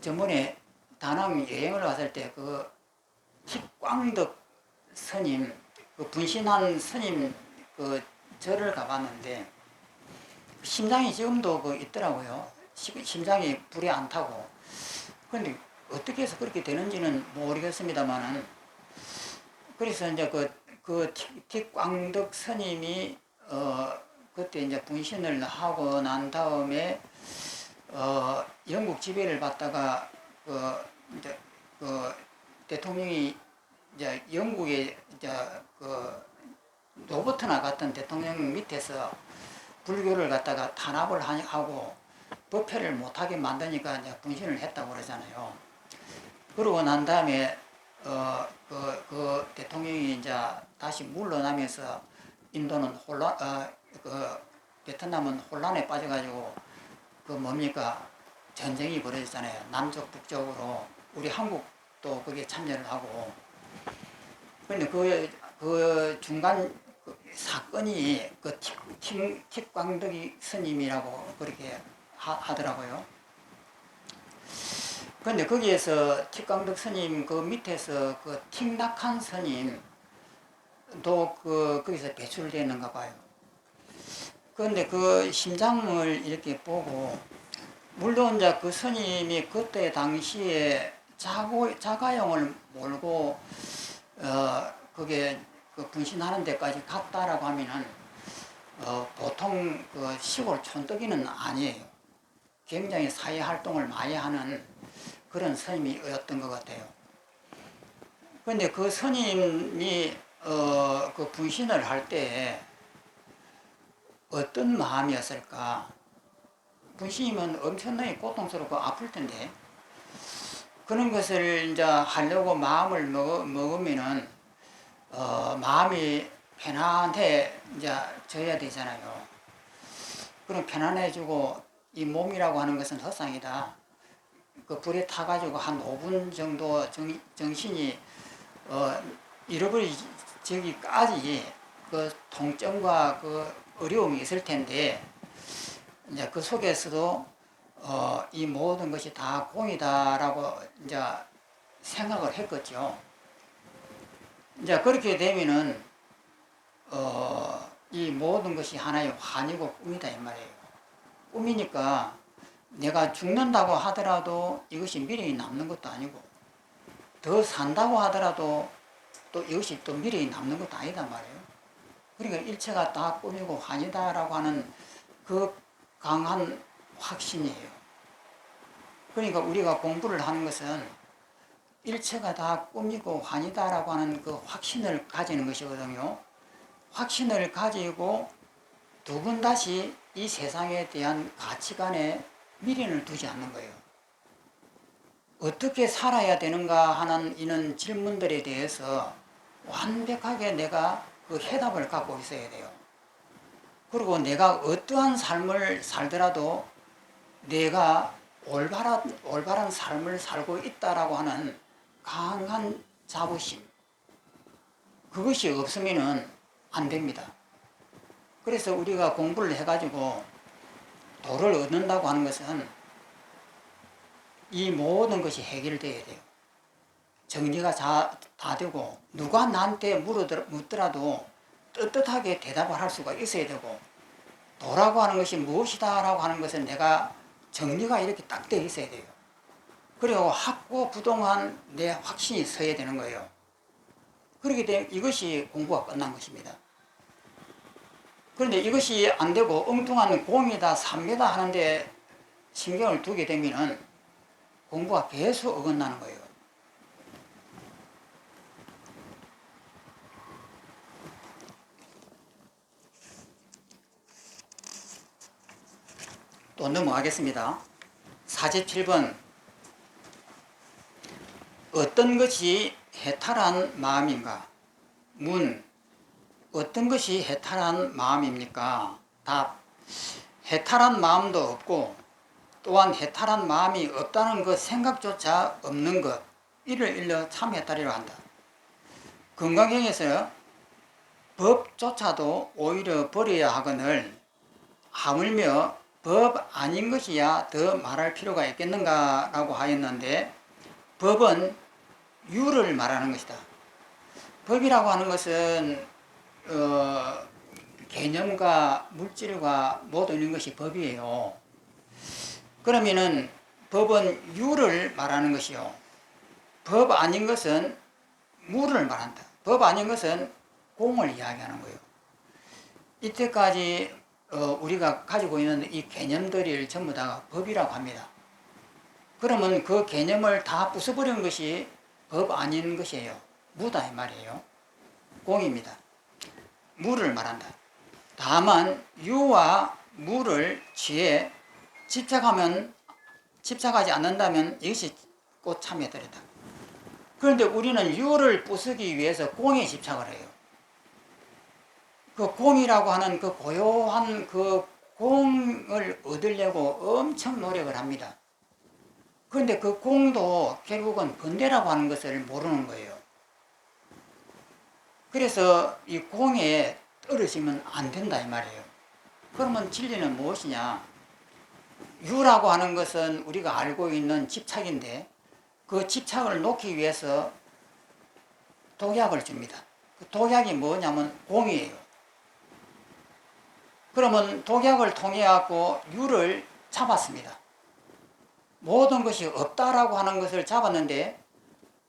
저번에 다낭 여행을 갔을 때 그 틱광덕 스님, 그 분신한 스님 그 절을 가봤는데 심장이 지금도 그 있더라고요. 심장이 불이 안 타고. 그런데 어떻게 해서 그렇게 되는지는 모르겠습니다만은 그래서 이제 그 틱광덕 스님이 그때 이제 분신을 하고 난 다음에 영국 지배를 받다가 이제 대통령이 이제 영국의 이제 그 로버트나 같은 대통령 밑에서 불교를 갖다가 탄압을 하고 법회를 못하게 만드니까 이제 분신을 했다고 그러잖아요. 그러고 난 다음에 그 대통령이 이제 다시 물러나면서 인도는 베트남은 혼란에 빠져가지고 그 뭡니까 전쟁이 벌어졌잖아요. 남쪽 북쪽으로 우리 한국도 거기에 참여를 하고. 그런데 그 중간 그 사건이 그 틱광덕이 스님이라고 그렇게 하더라고요. 그런데 거기에서 틱광덕 스님 그 밑에서 그 틱낙한 스님도 거기서 배출되는가 봐요. 그런데 그 심장을 이렇게 보고, 물론 이제 그 스님이 그때 당시에 자가용을 몰고 그게 그 분신하는 데까지 갔다라고 하면은 보통 그 시골 촌뜨기는 아니에요. 굉장히 사회 활동을 많이 하는 그런 스님이었던 것 같아요. 그런데 그 스님이 그 분신을 할 때 어떤 마음이었을까? 분신이면 엄청나게 고통스럽고 아플 텐데, 그런 것을 이제 하려고 마음을 먹으면은 마음이 편안해 이제 져야 되잖아요. 그럼 편안해지고, 이 몸이라고 하는 것은 헛상이다. 그 불에 타가지고 한 5분 정도 정신이 잃어버리기까지 그 통증과 그 어려움이 있을 텐데, 이제 그 속에서도 이 모든 것이 다 공이다라고 이제 생각을 했겠죠. 이제 그렇게 되면은 이 모든 것이 하나의 환이고 꿈이다 이 말이에요. 꿈이니까 내가 죽는다고 하더라도 이것이 미래에 남는 것도 아니고, 더 산다고 하더라도 또 이것이 또 미래에 남는 것도 아니다 말이에요. 그러니까 일체가 다 꿈이고 환이다라고 하는 그 강한 확신이에요. 그러니까 우리가 공부를 하는 것은 일체가 다 꿈이고 환이다라고 하는 그 확신을 가지는 것이거든요. 확신을 가지고 두 번 다시 이 세상에 대한 가치관에 미련을 두지 않는 거예요. 어떻게 살아야 되는가 하는 이런 질문들에 대해서 완벽하게 내가 그 해답을 갖고 있어야 돼요. 그리고 내가 어떠한 삶을 살더라도 내가 올바른 삶을 살고 있다라고 하는 강한 자부심, 그것이 없으면은 안 됩니다. 그래서 우리가 공부를 해가지고 도를 얻는다고 하는 것은 이 모든 것이 해결돼야 돼요. 정리가 다 되고, 누가 나한테 묻더라도 떳떳하게 대답을 할 수가 있어야 되고, 도라고 하는 것이 무엇이다 라고 하는 것은 내가 정리가 이렇게 딱 되어 있어야 돼요. 그리고 확고부동한 내 확신이 서야 되는 거예요. 그렇게 되면 이것이 공부가 끝난 것입니다. 그런데 이것이 안 되고 엉뚱한 공이다 삼매다 하는데 신경을 두게 되면 공부가 계속 어긋나는 거예요. 또 넘어가겠습니다. 47번. 어떤 것이 해탈한 마음인가? 문. 어떤 것이 해탈한 마음입니까? 답. 해탈한 마음도 없고 또한 해탈한 마음이 없다는 그 생각조차 없는 것, 이를 일러 참해탈이라고 한다. 건강경에서 법조차도 오히려 버려야 하거늘 하물며 법 아닌 것이야 더 말할 필요가 있겠는가 라고 하였는데, 법은 유를 말하는 것이다. 법이라고 하는 것은 개념과 물질과 모든 이런 것이 법이에요. 그러면은 법은 유를 말하는 것이요, 법 아닌 것은 무를 말한다. 법 아닌 것은 공을 이야기하는 거예요. 이때까지 우리가 가지고 있는 이 개념들을 전부 다 법이라고 합니다. 그러면 그 개념을 다 부숴버리는 것이 법 아닌 것이에요. 무다 이 말이에요. 공입니다. 무를 말한다. 다만 유와 무를 취해 집착하지 않는다면 이것이 꽃참여들이다. 그런데 우리는 유를 부수기 위해서 공에 집착을 해요. 그 공이라고 하는 그 고요한 그 공을 얻으려고 엄청 노력을 합니다. 그런데 그 공도 결국은 번뇌라고 하는 것을 모르는 거예요. 그래서 이 공에 떨어지면 안 된다 이 말이에요. 그러면 진리는 무엇이냐? 유라고 하는 것은 우리가 알고 있는 집착인데 그 집착을 놓기 위해서 독약을 줍니다. 그 독약이 뭐냐면 공이에요. 그러면 독약을 통해 갖고 유를 잡았습니다. 모든 것이 없다라고 하는 것을 잡았는데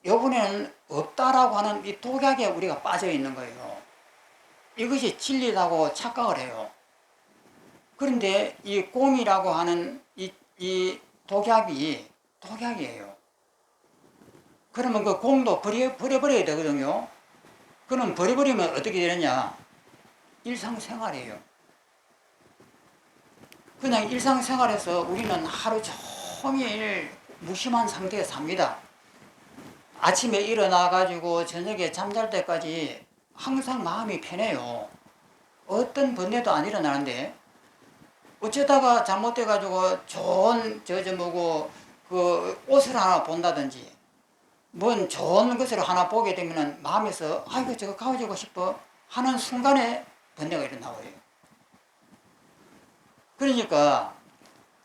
이번에는 없다라고 하는 이 독약에 우리가 빠져 있는 거예요. 이것이 진리라고 착각을 해요. 그런데 이 공이라고 하는 이 독약이에요. 그러면 그 공도 버려버려야 되거든요. 그럼 버려버리면 어떻게 되느냐? 일상생활이에요. 그냥 일상생활에서 우리는 하루 종일 무심한 상태에 삽니다. 아침에 일어나가지고 저녁에 잠잘 때까지 항상 마음이 편해요. 어떤 번뇌도 안 일어나는데 어쩌다가 잘못돼가지고 좋은 그 옷을 하나 본다든지 뭔 좋은 것을 하나 보게 되면 마음에서 아이고 저거 가지고 싶어 하는 순간에 번뇌가 일어나버려요. 그러니까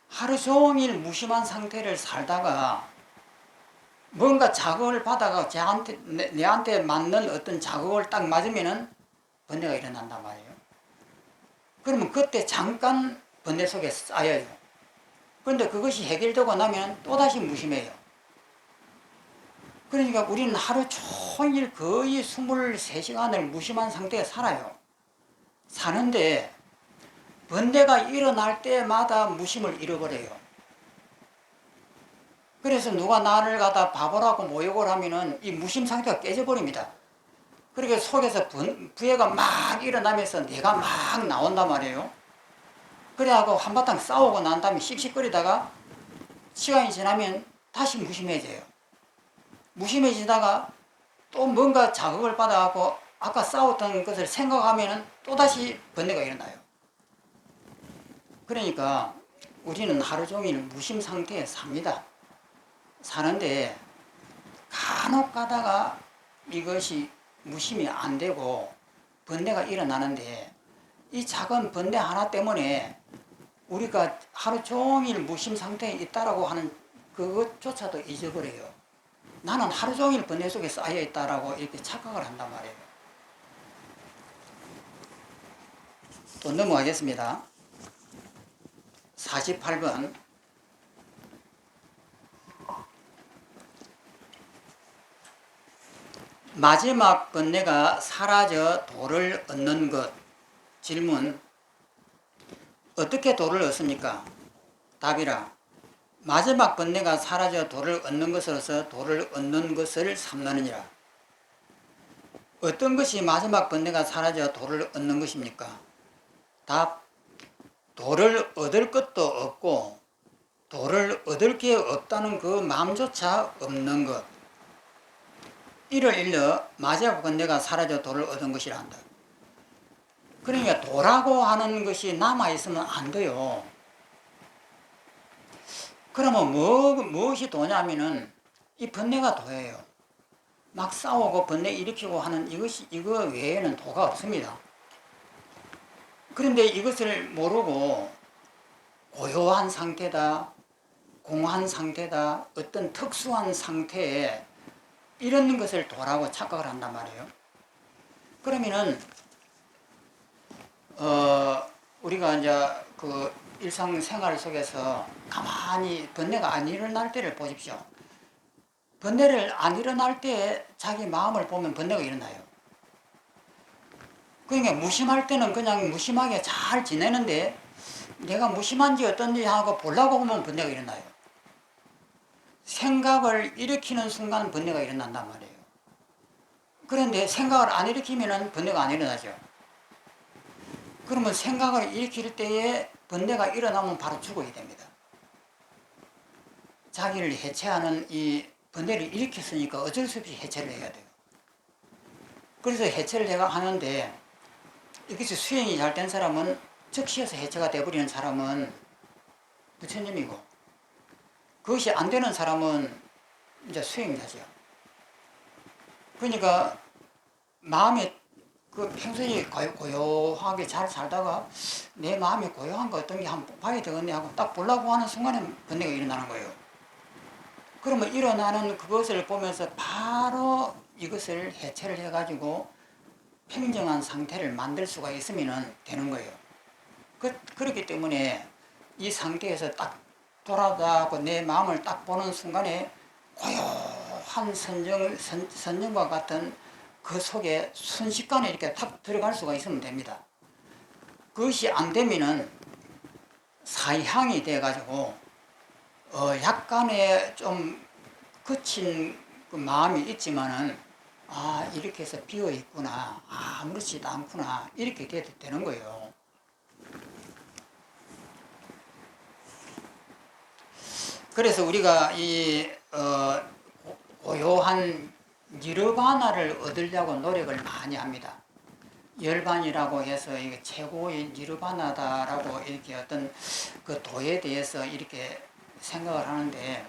하루 종일 무심한 상태를 살다가 뭔가 자극을 받아가 내한테 맞는 어떤 자극을 딱 맞으면은 번뇌가 일어난단 말이에요. 그러면 그때 잠깐 번뇌 속에 쌓여요. 그런데 그것이 해결되고 나면 또다시 무심해요. 그러니까 우리는 하루 종일 거의 23시간을 무심한 상태에 살아요. 사는데 번뇌가 일어날 때마다 무심을 잃어버려요. 그래서 누가 나를 갖다 바보라고 모욕을 하면은 이 무심 상태가 깨져버립니다. 그러니까 속에서 부해가 막 일어나면서 내가 막 나온단 말이에요. 그래갖고 한바탕 싸우고 난 다음에 씩씩거리다가 시간이 지나면 다시 무심해져요. 무심해지다가 또 뭔가 자극을 받아갖고 아까 싸웠던 것을 생각하면은 또다시 번뇌가 일어나요. 그러니까 우리는 하루 종일 무심 상태에 삽니다. 사는데 간혹 가다가 이것이 무심이 안 되고 번뇌가 일어나는데 이 작은 번뇌 하나 때문에 우리가 하루 종일 무심 상태에 있다라고 하는 그것조차도 잊어버려요. 나는 하루 종일 번뇌 속에 쌓여 있다라고 이렇게 착각을 한단 말이에요. 또 넘어가겠습니다. 48번. 마지막 번뇌가 사라져 도를 얻는 것. 질문. 어떻게 도를 얻습니까? 답이라. 마지막 번뇌가 사라져 도를 얻는 것으로서 도를 얻는 것을 삼느니라. 어떤 것이 마지막 번뇌가 사라져 도를 얻는 것입니까? 답. 도를 얻을 것도 없고 도를 얻을 게 없다는 그 마음조차 없는 것. 이를 일러 마지막 번뇌가 사라져 도를 얻은 것이라 한다. 그러니까 도라고 하는 것이 남아있으면 안 돼요. 그러면 무엇이 도냐면은 이 번뇌가 도예요. 막 싸우고 번뇌 일으키고 하는 이거 외에는 도가 없습니다. 그런데 이것을 모르고 고요한 상태다, 공한 상태다, 어떤 특수한 상태에 이런 것을 도라고 착각을 한단 말이에요. 그러면은 우리가 이제 그 일상생활 속에서 가만히 번뇌가 안 일어날 때를 보십시오. 번뇌를 안 일어날 때 자기 마음을 보면 번뇌가 일어나요. 그러니까 무심할 때는 그냥 무심하게 잘 지내는데 내가 무심한지 어떤지 하고 보려고 보면 번뇌가 일어나요. 생각을 일으키는 순간 번뇌가 일어난단 말이에요. 그런데 생각을 안 일으키면 번뇌가 안 일어나죠. 그러면 생각을 일으킬 때에 번뇌가 일어나면 바로 죽어야 됩니다. 자기를 해체하는 이 번뇌를 일으켰으니까 어쩔 수 없이 해체를 해야 돼요. 그래서 해체를 내가 하는데 이것이 수행이 잘 된 사람은 즉시에서 해체가 돼버리는 사람은 부처님이고, 그것이 안 되는 사람은 이제 수행자죠. 그러니까 마음이 평소에 고요하게 잘 살다가 내 마음이 고요한 거 어떤 게 한번 봐야 되겠네 하고 딱 보려고 하는 순간에 번뇌가 일어나는 거예요. 그러면 일어나는 그것을 보면서 바로 이것을 해체를 해가지고 평정한 상태를 만들 수가 있으면 되는 거예요. 그렇기 때문에 이 상태에서 딱 돌아가고 내 마음을 딱 보는 순간에 고요한 선정과 같은 그 속에 순식간에 이렇게 탁 들어갈 수가 있으면 됩니다. 그것이 안 되면은 사이향이 돼가지고 약간의 좀 거친 그 마음이 있지만은 이렇게 해서 비어 있구나, 아무렇지도 않구나, 이렇게 되는 거예요. 그래서 우리가 이 고요한 니르바나를 얻으려고 노력을 많이 합니다. 열반이라고 해서 이게 최고의 니르바나다라고 이렇게 어떤 그 도에 대해서 이렇게 생각을 하는데,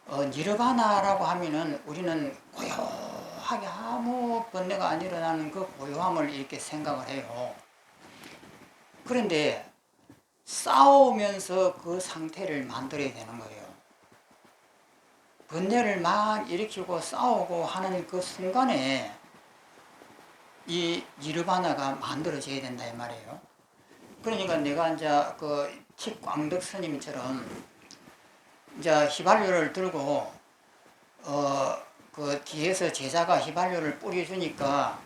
니르바나라고 하면은 우리는 고요하게 아무 번뇌가 안 일어나는 그 고요함을 이렇게 생각을 해요. 그런데 싸우면서 그 상태를 만들어야 되는 거예요. 번뇌를 막 일으키고 싸우고 하는 그 순간에 이 니르바나가 만들어져야 된다 이 말이에요. 그러니까 내가 이제 그 틱광덕 스님처럼 이제 휘발유를 들고 그 뒤에서 제자가 휘발유를 뿌려주니까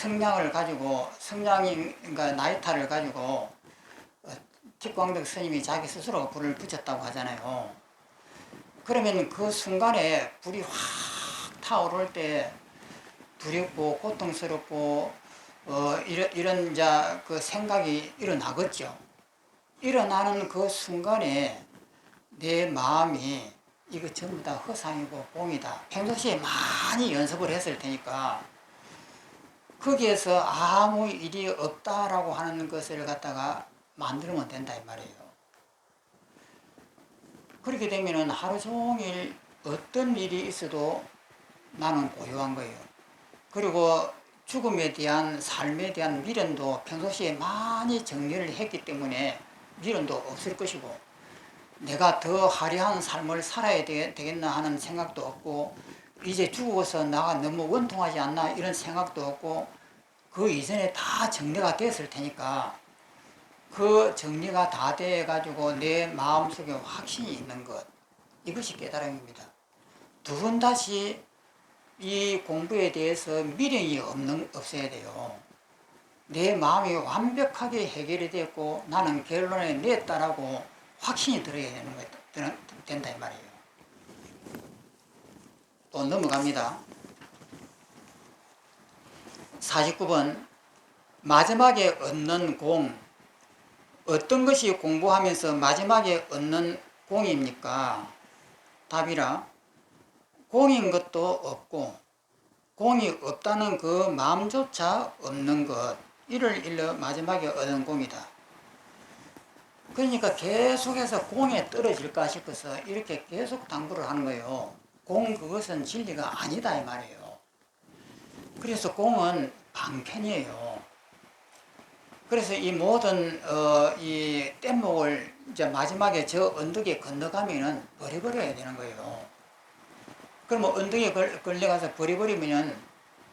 그러니까 나이타를 가지고 틱광덕 스님이 자기 스스로 불을 붙였다고 하잖아요. 그러면 그 순간에 불이 확 타오를 때 두렵고 고통스럽고 이런 이제 그 생각이 일어나겠죠. 일어나는 그 순간에 내 마음이 이거 전부 다 허상이고 공이다, 평소시에 많이 연습을 했을 테니까 거기에서 아무 일이 없다라고 하는 것을 갖다가 만들면 된다 이 말이에요. 그렇게 되면은 하루 종일 어떤 일이 있어도 나는 고요한 거예요. 그리고 죽음에 대한, 삶에 대한 미련도 평소시에 많이 정리를 했기 때문에 미련도 없을 것이고, 내가 더 화려한 삶을 살아야 되겠나 하는 생각도 없고, 이제 죽어서 나가 너무 원통하지 않나 이런 생각도 없고, 그 이전에 다 정리가 됐을 테니까 그 정리가 다 돼가지고 내 마음속에 확신이 있는 것, 이것이 깨달음입니다. 두 번 다시 이 공부에 대해서 미련이 없어야 돼요. 내 마음이 완벽하게 해결이 됐고 나는 결론에 냈다라고 확신이 들어야 된다 이 말이에요. 또 넘어갑니다. 49번 마지막에 얻는 공. 어떤 것이 공부하면서 마지막에 얻는 공입니까? 답이라 공인 것도 없고 공이 없다는 그 마음조차 없는 것, 이를 일러 마지막에 얻은 공이다. 그러니까 계속해서 공에 떨어질까 싶어서 이렇게 계속 당부를 하는 거예요. 공 그것은 진리가 아니다 이 말이에요. 그래서 공은 방편이에요. 그래서 이 모든 이 뗏목을 이제 마지막에 저 언덕에 건너가면은 버려버려야 되는 거예요. 그러면 언덕에 걸려가서 버려버리면은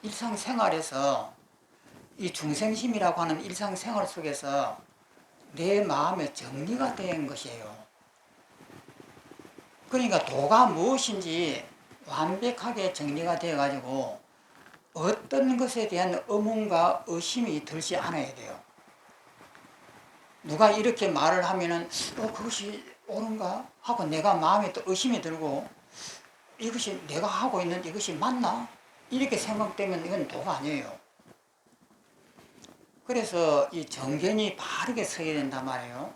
일상생활에서 이 중생심이라고 하는 일상생활 속에서 내 마음의 정리가 된 것이에요. 그러니까 도가 무엇인지 완벽하게 정리가 되어가지고 어떤 것에 대한 의문과 의심이 들지 않아야 돼요. 누가 이렇게 말을 하면은 그것이 옳은가 하고 내가 마음에 또 의심이 들고, 이것이 내가 하고 있는 이것이 맞나? 이렇게 생각되면 이건 도가 아니에요. 그래서 이 정견이 바르게 서야 된단 말이에요.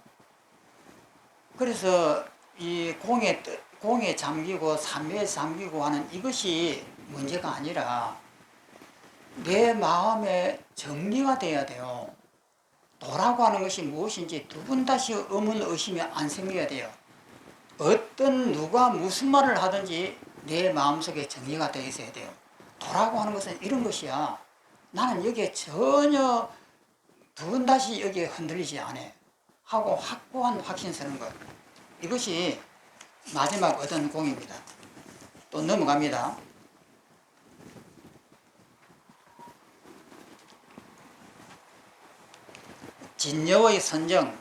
그래서 이 공에 잠기고 삼매에 잠기고 하는 이것이 문제가 아니라 내 마음에 정리가 돼야 돼요. 도라고 하는 것이 무엇인지 두 번 다시 의문 의심이 안 생겨야 돼요. 어떤 누가 무슨 말을 하든지 내 마음속에 정리가 되어 있어야 돼요. 도라고 하는 것은 이런 것이야. 나는 여기에 전혀 두 번 다시 여기에 흔들리지 않아. 하고 확고한 확신 서는 것. 이것이 마지막 얻은 공입니다. 또 넘어갑니다. 진여의 선정.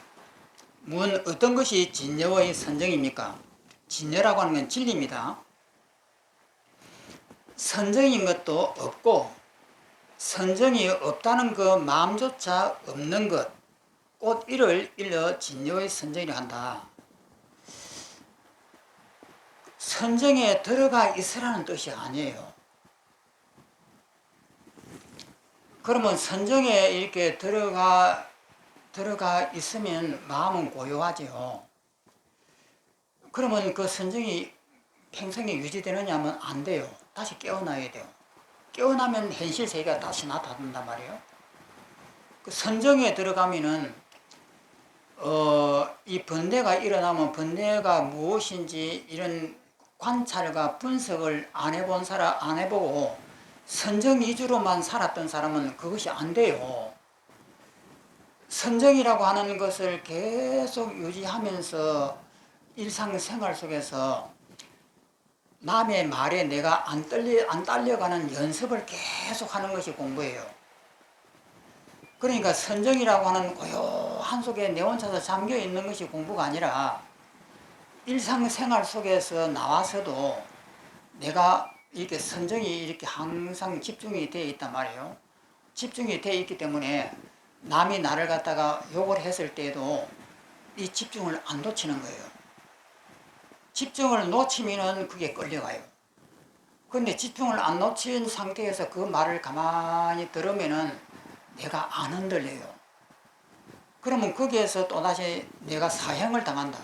어떤 것이 진여의 선정입니까? 진여라고 하는 건 진리입니다. 선정인 것도 없고 선정이 없다는 그 마음조차 없는 것, 곧 이를 일러 진여의 선정이라 한다. 선정에 들어가 있으라는 뜻이 아니에요. 그러면 선정에 이렇게 들어가 있으면 마음은 고요하죠. 그러면 그 선정이 평생에 유지되느냐 하면 안 돼요. 다시 깨어나야 돼요. 깨어나면 현실 세계가 다시 나타난단 말이에요. 그 선정에 들어가면은 이 번뇌가 일어나면 번뇌가 무엇인지 이런 관찰과 분석을 안 해보고 선정 위주로만 살았던 사람은 그것이 안 돼요. 선정이라고 하는 것을 계속 유지하면서 일상생활 속에서 남의 말에 내가 안 딸려가는 연습을 계속 하는 것이 공부예요. 그러니까 선정이라고 하는 고요한 속에 내 혼자서 잠겨 있는 것이 공부가 아니라 일상생활 속에서 나와서도 내가 이렇게 선정이 이렇게 항상 집중이 되어 있단 말이에요. 집중이 되어 있기 때문에 남이 나를 갖다가 욕을 했을 때에도 이 집중을 안 놓치는 거예요. 집중을 놓치면은 그게 끌려가요. 근데 집중을 안 놓친 상태에서 그 말을 가만히 들으면은 내가 안 흔들려요. 그러면 거기에서 또다시 내가 사형을 당한다.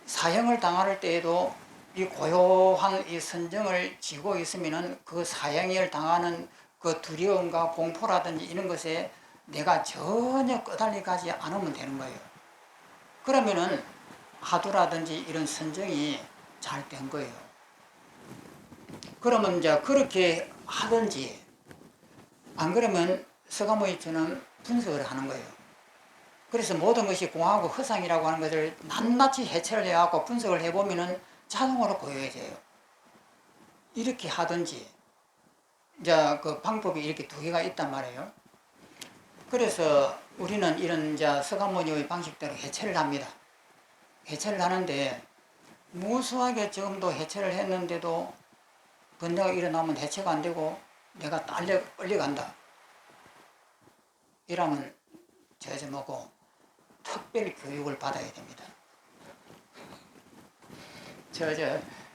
사형을 당할 때에도 이 고요한 이 선정을 쥐고 있으면은 그 사형을 당하는 그 두려움과 공포라든지 이런 것에 내가 전혀 끄달리 가지 않으면 되는 거예요. 그러면은 화두라든지 이런 선정이 잘 된 거예요. 그러면 이제 그렇게 하든지 안 그러면 서가모니처럼 분석을 하는 거예요. 그래서 모든 것이 공하고 허상이라고 하는 것을 낱낱이 해체를 해갖고 분석을 해보면은 자동으로 고요해져요. 이렇게 하든지 이제 그 방법이 이렇게 두 개가 있단 말이에요. 그래서 우리는 이런 이제 서가모니의 방식대로 해체를 합니다. 해체를 하는데 무수하게 지금도 해체를 했는데도 번뇌가 일어나면 해체가 안 되고 내가 끌려간다. 이러면 저저먹고 특별 교육을 받아야 됩니다.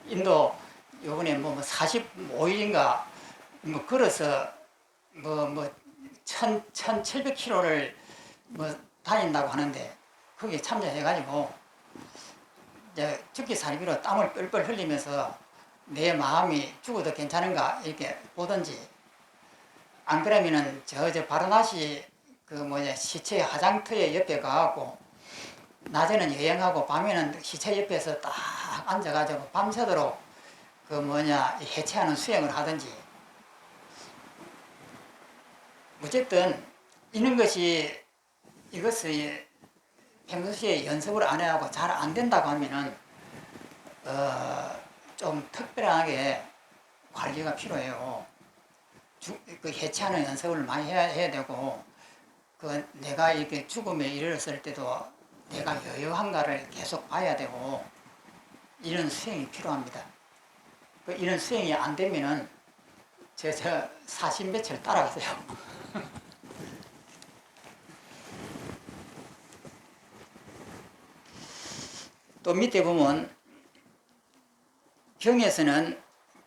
인도 요번에 45일인가 걸어서 1700km를 다닌다고 하는데 거기에 참여해가지고 이제 죽기 살기로 땀을 뻘뻘 흘리면서 내 마음이 죽어도 괜찮은가 이렇게 보든지 안 그러면은 저 바르나시 시체 화장터에 옆에 가갖고 낮에는 여행하고 밤에는 시체 옆에서 딱 앉아가지고 밤새도록 해체하는 수행을 하든지 어쨌든 이런 것이 이것을 평소시에 연습을 안 해하고 잘 안 된다고 하면은 좀 특별하게 관리가 필요해요. 그 해체하는 연습을 많이 해야 되고 내가 이렇게 죽음에 이르렀을 때도 내가 여유한가를 계속 봐야 되고 이런 수행이 필요합니다. 이런 수행이 안 되면은 저 40몇을 따라갔어요. 또 밑에 보면 경에서는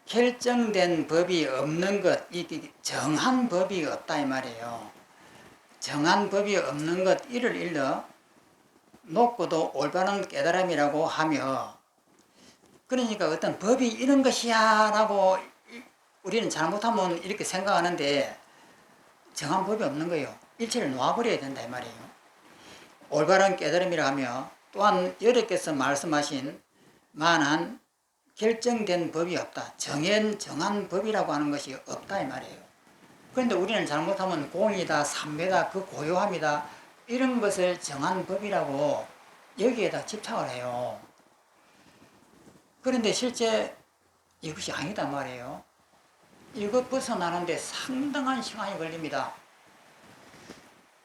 결정된 법이 없는 것, 이 정한 법이 없다 이 말이에요. 정한 법이 없는 것 이를 일러 높고도 올바른 깨달음이라고 하며, 그러니까 어떤 법이 이런 것이야 라고 우리는 잘못하면 이렇게 생각하는데 정한 법이 없는 거예요. 일체를 놓아버려야 된다 이 말이에요. 올바른 깨달음이라 하며, 또한 여러께서 말씀하신 만한 결정된 법이 없다. 정한 법이라고 하는 것이 없다 이 말이에요. 그런데 우리는 잘못하면 공이다, 삼매다, 그 고요함이다 이런 것을 정한 법이라고 여기에다 집착을 해요. 그런데 실제 이것이 아니다 말이에요. 이것 벗어나는데 상당한 시간이 걸립니다.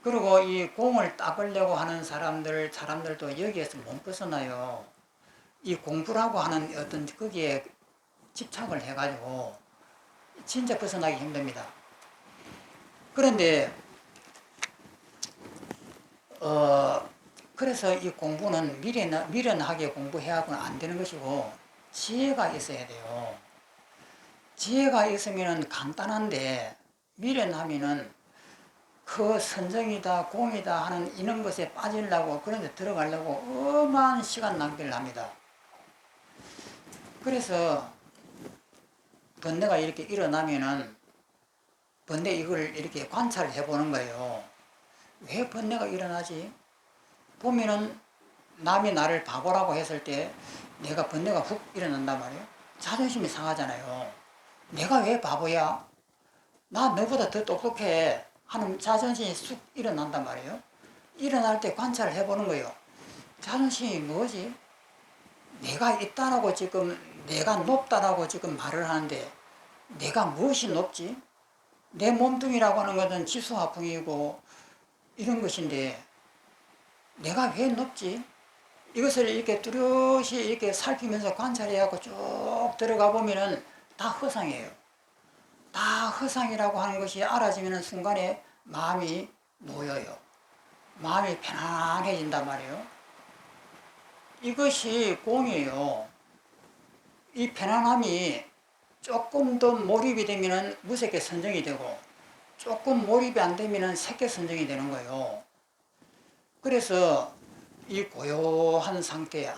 그리고 이 공을 닦으려고 하는 사람들도 여기에서 못 벗어나요. 이 공부라고 하는 어떤 거기에 집착을 해가지고 진짜 벗어나기 힘듭니다. 그런데 그래서 이 공부는 미련하게 공부해야고는 안 되는 것이고 지혜가 있어야 돼요. 지혜가 있으면 간단한데 미련하면은 그 선정이다 공이다 하는 이런 것에 빠지려고 그런 데 들어가려고 어마한 시간 낭비를 합니다. 그래서 번뇌가 이렇게 일어나면은 번뇌 이걸 이렇게 관찰을 해보는 거예요. 왜 번뇌가 일어나지? 보면은 남이 나를 바보라고 했을 때 내가 번뇌가 훅 일어난단 말이에요. 자존심이 상하잖아요. 내가 왜 바보야? 나 너보다 더 똑똑해 하는 자존심이 쑥 일어난단 말이에요. 일어날 때 관찰을 해보는 거예요. 자존심이 뭐지? 내가 있다라고 지금, 내가 높다라고 지금 말을 하는데 내가 무엇이 높지? 내 몸뚱이라고 하는 것은 지수화풍이고 이런 것인데 내가 왜 높지? 이것을 이렇게 뚜렷이 이렇게 살피면서 관찰해갖고 쭉 들어가 보면은 다 허상이에요. 다 허상이라고 하는 것이 알아지는 순간에 마음이 놓여요. 마음이 편안해진단 말이에요. 이것이 공이에요. 이 편안함이 조금 더 몰입이 되면 무색에 선정이 되고 조금 몰입이 안 되면 색계 선정이 되는 거예요. 그래서 이 고요한 상태에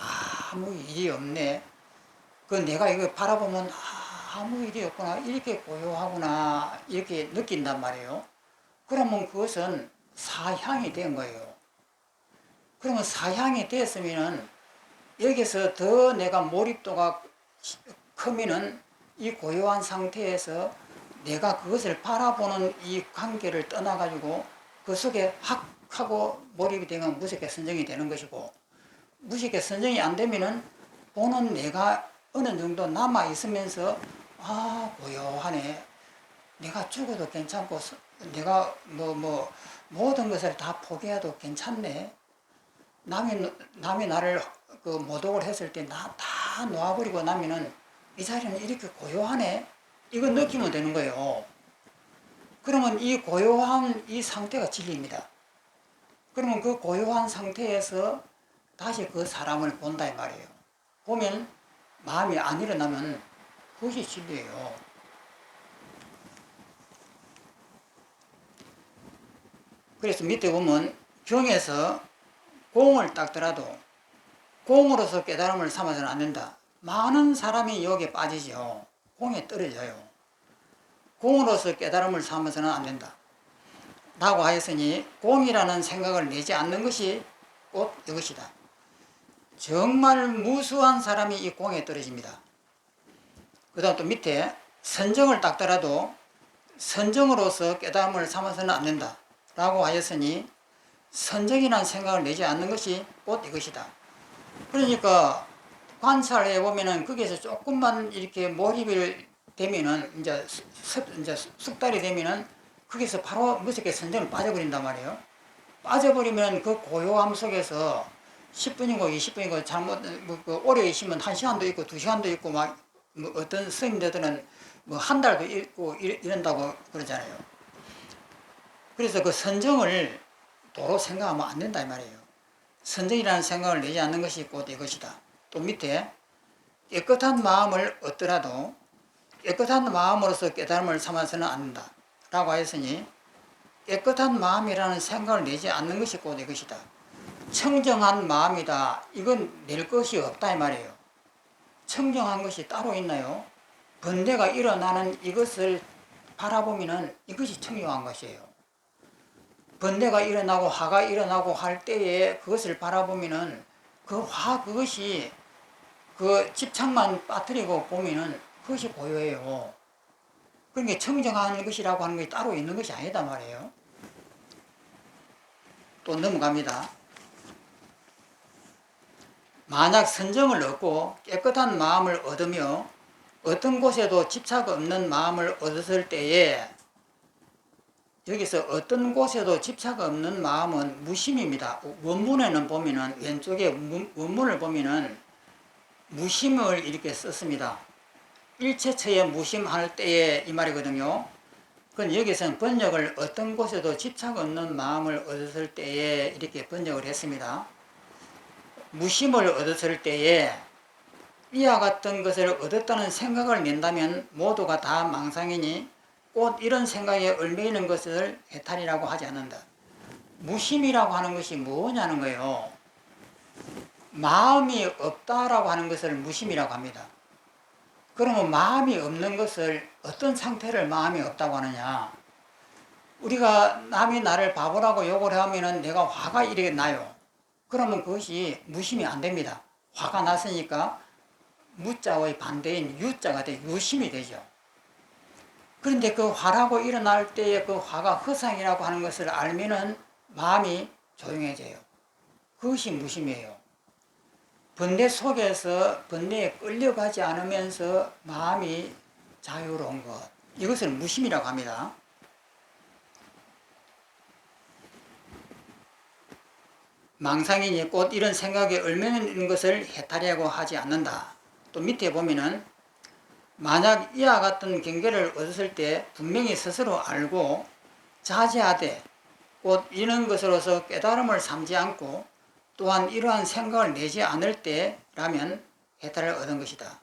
아무 일이 없네. 그 내가 이거 바라보면 아무 일이 없구나. 이렇게 고요하구나. 이렇게 느낀단 말이에요. 그러면 그것은 사향이 된 거예요. 그러면 사향이 됐으면은 여기서 더 내가 몰입도가 크면은 이 고요한 상태에서 내가 그것을 바라보는 이 관계를 떠나가지고 그 속에 확 하고 몰입이 되면 무색에 선정이 되는 것이고, 무색에 선정이 안 되면은 보는 내가 어느 정도 남아 있으면서 고요하네. 내가 죽어도 괜찮고 내가 모든 것을 다 포기해도 괜찮네. 남이 나를 그 모독을 했을 때 나 다 놓아버리고 나면은 이 자리는 이렇게 고요하네. 이거 느끼면 되는 거예요. 그러면 이 고요한 이 상태가 진리입니다. 그러면 그 고요한 상태에서 다시 그 사람을 본다 이 말이에요. 보면 마음이 안 일어나면 그것이 진리예요. 그래서 밑에 보면 경에서 공을 닦더라도 공으로서 깨달음을 삼아서는 안 된다. 많은 사람이 여기에 빠지죠. 공에 떨어져요. 공으로서 깨달음을 삼아서는 안 된다. 라고 하였으니 공이라는 생각을 내지 않는 것이 곧 이것이다. 정말 무수한 사람이 이 공에 떨어집니다. 그 다음 또 밑에 선정을 닦더라도 선정으로서 깨달음을 삼아서는 안 된다. 라고 하였으니 선정이라는 생각을 내지 않는 것이 곧 이것이다. 그러니까 관찰해 보면은 거기에서 조금만 이렇게 몰입이 되면은 이제 숙달이 되면은 거기서 바로 무섭게 선정을 빠져버린단 말이에요. 빠져버리면 그 고요함 속에서 10분이고 20분이고 잘못 오래 있으면 1시간도 있고 2시간도 있고 막 어떤 스님들은 한 달도 있고 이런다고 그러잖아요. 그래서 그 선정을 도로 생각하면 안 된다 이 말이에요. 선정이라는 생각을 내지 않는 것이 곧 이것이다. 또 밑에 깨끗한 마음을 얻더라도 깨끗한 마음으로서 깨달음을 삼아서는 안 된다 라고 하였으니, 깨끗한 마음이라는 생각을 내지 않는 것이 곧 이것이다. 청정한 마음이다, 이건 낼 것이 없다 이 말이에요. 청정한 것이 따로 있나요? 번뇌가 일어나는 이것을 바라보면은 이것이 청정한 것이에요. 번뇌가 일어나고 화가 일어나고 할 때에 그것을 바라보면은 그것이 그 집착만 빠뜨리고 보면은 그것이 고요해요. 그러니까 청정한 것이라고 하는 것이 따로 있는 것이 아니다 말이에요. 또 넘어갑니다. 만약 선정을 얻고 깨끗한 마음을 얻으며 어떤 곳에도 집착 없는 마음을 얻었을 때에, 여기서 어떤 곳에도 집착 없는 마음은 무심입니다. 원문에는 보면은, 왼쪽에 원문을 보면은 무심을 이렇게 썼습니다. 일체처에 무심할 때에 이 말이거든요. 그건 여기서는 번역을 어떤 곳에도 집착 없는 마음을 얻었을 때에 이렇게 번역을 했습니다. 무심을 얻었을 때에 이와 같은 것을 얻었다는 생각을 낸다면 모두가 다 망상이니 곧 이런 생각에 얽매이는 것을 해탈이라고 하지 않는다. 무심이라고 하는 것이 뭐냐는 거예요. 마음이 없다라고 하는 것을 무심이라고 합니다. 그러면 마음이 없는 것을 어떤 상태를 마음이 없다고 하느냐? 우리가 남이 나를 바보라고 욕을 하면은 내가 화가 이렇게 나요. 그러면 그것이 무심이 안 됩니다. 화가 났으니까 무자의 반대인 유자가 돼 유심이 되죠. 그런데 그 화라고 일어날 때에 그 화가 허상이라고 하는 것을 알면은 마음이 조용해져요. 그것이 무심이에요. 번뇌 속에서 번뇌에 끌려가지 않으면서 마음이 자유로운 것, 이것을 무심이라고 합니다. 망상이니 곧 이런 생각에 얽매이는 것을 해탈이라고 하지 않는다. 또 밑에 보면은 만약 이와 같은 경계를 얻었을 때 분명히 스스로 알고 자제하되 곧 이런 것으로서 깨달음을 삼지 않고 또한 이러한 생각을 내지 않을 때라면 해탈을 얻은 것이다.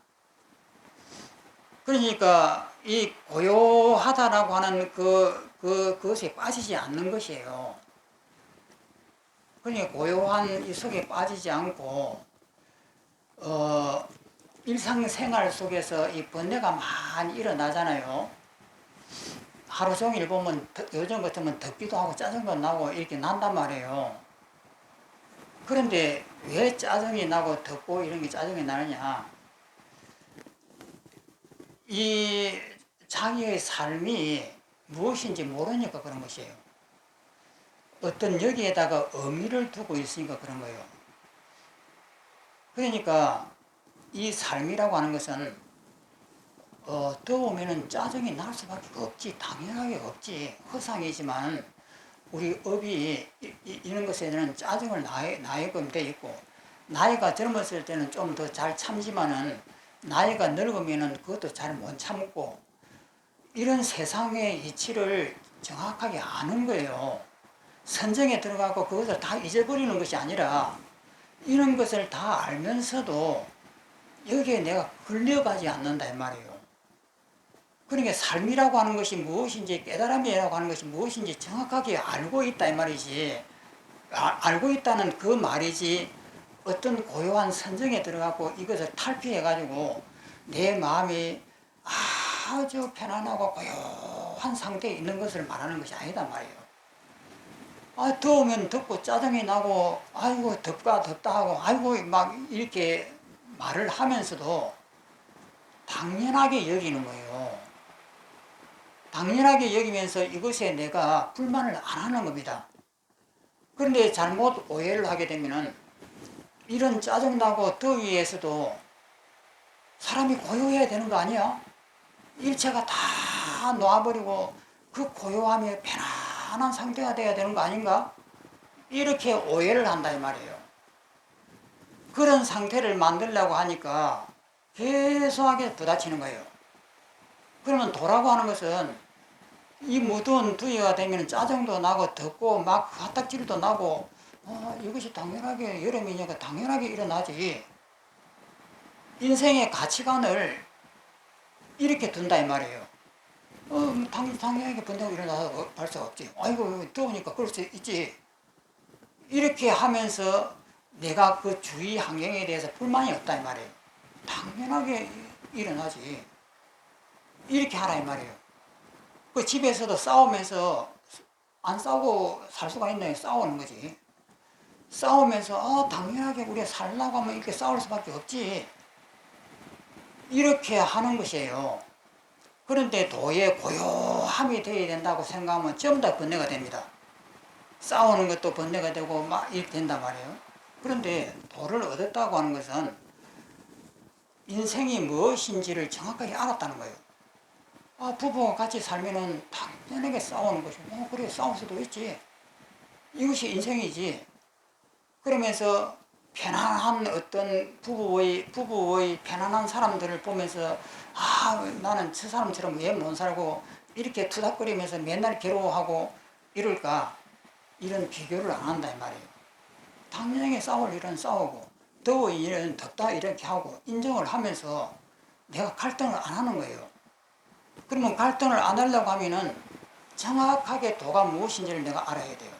그러니까 이 고요하다라고 하는 그것에 빠지지 않는 것이에요. 그러니까 고요한 이 속에 빠지지 않고 일상생활 속에서 이 번뇌가 많이 일어나잖아요. 하루 종일 보면 요즘 같으면 덥기도 하고 짜증도 나고 이렇게 난단 말이에요. 그런데 왜 짜증이 나고 덥고 이런 게 짜증이 나느냐? 이 자기의 삶이 무엇인지 모르니까 그런 것이에요. 어떤 여기에다가 의미를 두고 있으니까 그런 거예요. 그러니까 이 삶이라고 하는 것은 더우면은 짜증이 날 수밖에 없지. 당연하게 없지. 허상이지만 우리 업이 이런 것에는 짜증을 나게끔 돼 있고, 나이가 젊었을 때는 좀 더 잘 참지만은 나이가 늙으면은 그것도 잘 못 참고, 이런 세상의 이치를 정확하게 아는 거예요. 선정에 들어가고 그것을 다 잊어버리는 것이 아니라 이런 것을 다 알면서도 여기에 내가 걸려가지 않는다 이 말이에요. 그러니까 삶이라고 하는 것이 무엇인지, 깨달음이라고 하는 것이 무엇인지 정확하게 알고 있다 이 말이지, 알고 있다는 그 말이지, 어떤 고요한 선정에 들어가고 이것을 탈피해가지고 내 마음이 아주 편안하고 고요한 상태에 있는 것을 말하는 것이 아니다 말이에요. 더우면 덥고 짜증이 나고 아이고 덥다 하고 아이고 막 이렇게 말을 하면서도 당연하게 여기는 거예요. 당연하게 여기면서 이것에 내가 불만을 안 하는 겁니다. 그런데 잘못 오해를 하게 되면은 이런 짜증나고 더위에서도 사람이 고요해야 되는 거 아니야? 일체가 다 놓아버리고 그 고요함이 편안한 상태가 돼야 되는 거 아닌가? 이렇게 오해를 한다 이 말이에요. 그런 상태를 만들려고 하니까 계속하게 부딪히는 거예요. 그러면 도라고 하는 것은 이 무더운 더위가 되면 짜증도 나고 덥고 막 화딱질도 나고 이것이 당연하게 여름이니까 당연하게 일어나지. 인생의 가치관을 이렇게 둔다 이 말이에요. 당연하게 번데가 일어나서 발 수가 없지. 아이고 더우니까 그럴 수 있지. 이렇게 하면서 내가 그 주위 환경에 대해서 불만이 없다 이 말이에요. 당연하게 일어나지. 이렇게 하라 이 말이에요. 그 집에서도 싸우면서 안 싸우고 살 수가 있나요? 싸우는 거지. 싸우면서 당연하게 우리가 살려고 하면 이렇게 싸울 수밖에 없지. 이렇게 하는 것이에요. 그런데 도에 고요함이 되어야 된다고 생각하면 전부 다 번뇌가 됩니다. 싸우는 것도 번뇌가 되고 막 이렇게 된단 말이에요. 그런데 도를 얻었다고 하는 것은 인생이 무엇인지를 정확하게 알았다는 거예요. 부부가 같이 살면은 당연하게 싸우는 것이고, 그래, 싸울 수도 있지. 이것이 인생이지. 그러면서 편안한 어떤 부부의 편안한 사람들을 보면서, 나는 저 사람처럼 왜 못 살고, 이렇게 투닥거리면서 맨날 괴로워하고 이럴까? 이런 비교를 안 한다, 이 말이에요. 당연하게 싸울 일은 싸우고, 더울 일은 덥다, 이렇게 하고, 인정을 하면서 내가 갈등을 안 하는 거예요. 그러면 갈등을 안 하려고 하면은 정확하게 도가 무엇인지를 내가 알아야 돼요.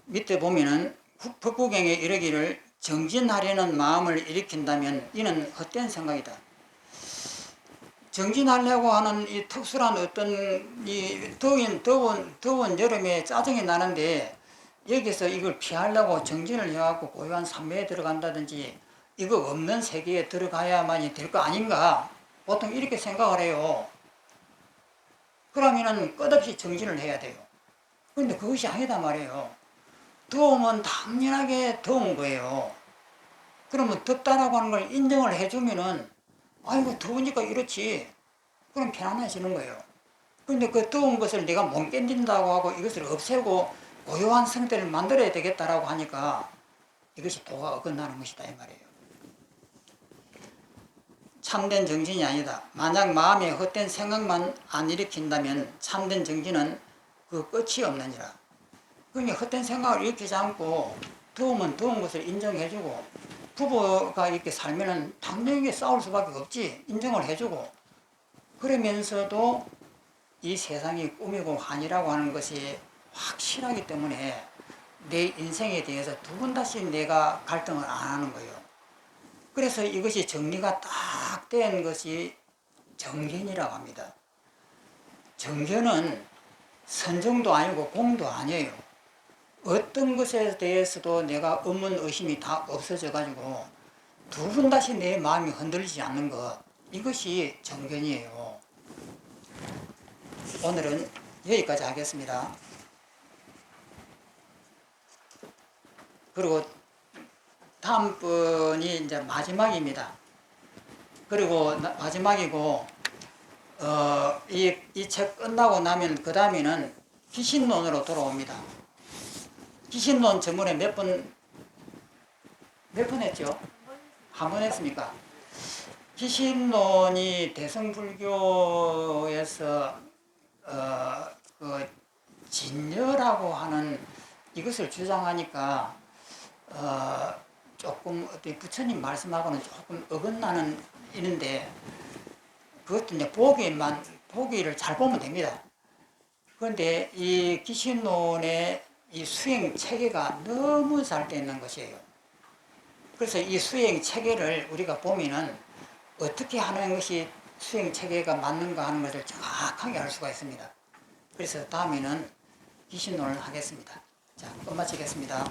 밑에 보면은 법구경에 이르기를 정진하려는 마음을 일으킨다면 이는 헛된 생각이다. 정진하려고 하는 이 특수한 어떤 이 더운 여름에 짜증이 나는데 여기서 이걸 피하려고 정진을 해갖고 고요한 삼매에 들어간다든지 이거 없는 세계에 들어가야만이 될 거 아닌가? 보통 이렇게 생각을 해요. 그러면은 끝없이 정진을 해야 돼요. 그런데 그것이 아니다 말이에요. 더우면 당연하게 더운 거예요. 그러면 덥다라고 하는 걸 인정을 해주면은 아이고 더우니까 이렇지. 그럼 편안해지는 거예요. 그런데 그 더운 것을 내가 못 견딘다고 하고 이것을 없애고 고요한 상태를 만들어야 되겠다라고 하니까 이것이 도가 어긋나는 것이다 이 말이에요. 참된 정진이 아니다. 만약 마음에 헛된 생각만 안 일으킨다면 참된 정진은 그 끝이 없느니라. 그러니까 헛된 생각을 일으키지 않고 더우면 더운 것을 인정해주고 부부가 이렇게 살면은 당연히 싸울 수밖에 없지. 인정을 해주고 그러면서도 이 세상이 꿈이고 환이라고 하는 것이 확실하기 때문에 내 인생에 대해서 두 번 다시 내가 갈등을 안 하는 거예요. 그래서 이것이 정리가 딱 된 것이 정견이라고 합니다. 정견은 선정도 아니고 공도 아니에요. 어떤 것에 대해서도 내가 의문, 의심이 다 없어져 가지고 두 번 다시 내 마음이 흔들리지 않는 것, 이것이 정견이에요. 오늘은 여기까지 하겠습니다. 그리고 다음 분이 이제 마지막입니다. 그리고 마지막이고, 이 책 끝나고 나면 그 다음에는 기신론으로 돌아옵니다. 기신론 전문에 몇 번 했죠? 한 번 했습니까? 기신론이 대성불교에서 그 진여라고 하는 이것을 주장하니까 조금 어떤 부처님 말씀하고는 조금 어긋나는 이는데 그것도 이제 보기를 잘 보면 됩니다. 그런데 이 기신론의 이 수행 체계가 너무 잘 되어 있는 것이에요. 그래서 이 수행 체계를 우리가 보면은 어떻게 하는 것이 수행 체계가 맞는가 하는 것을 정확하게 알 수가 있습니다. 그래서 다음에는 기신론을 하겠습니다. 자, 끝마치겠습니다.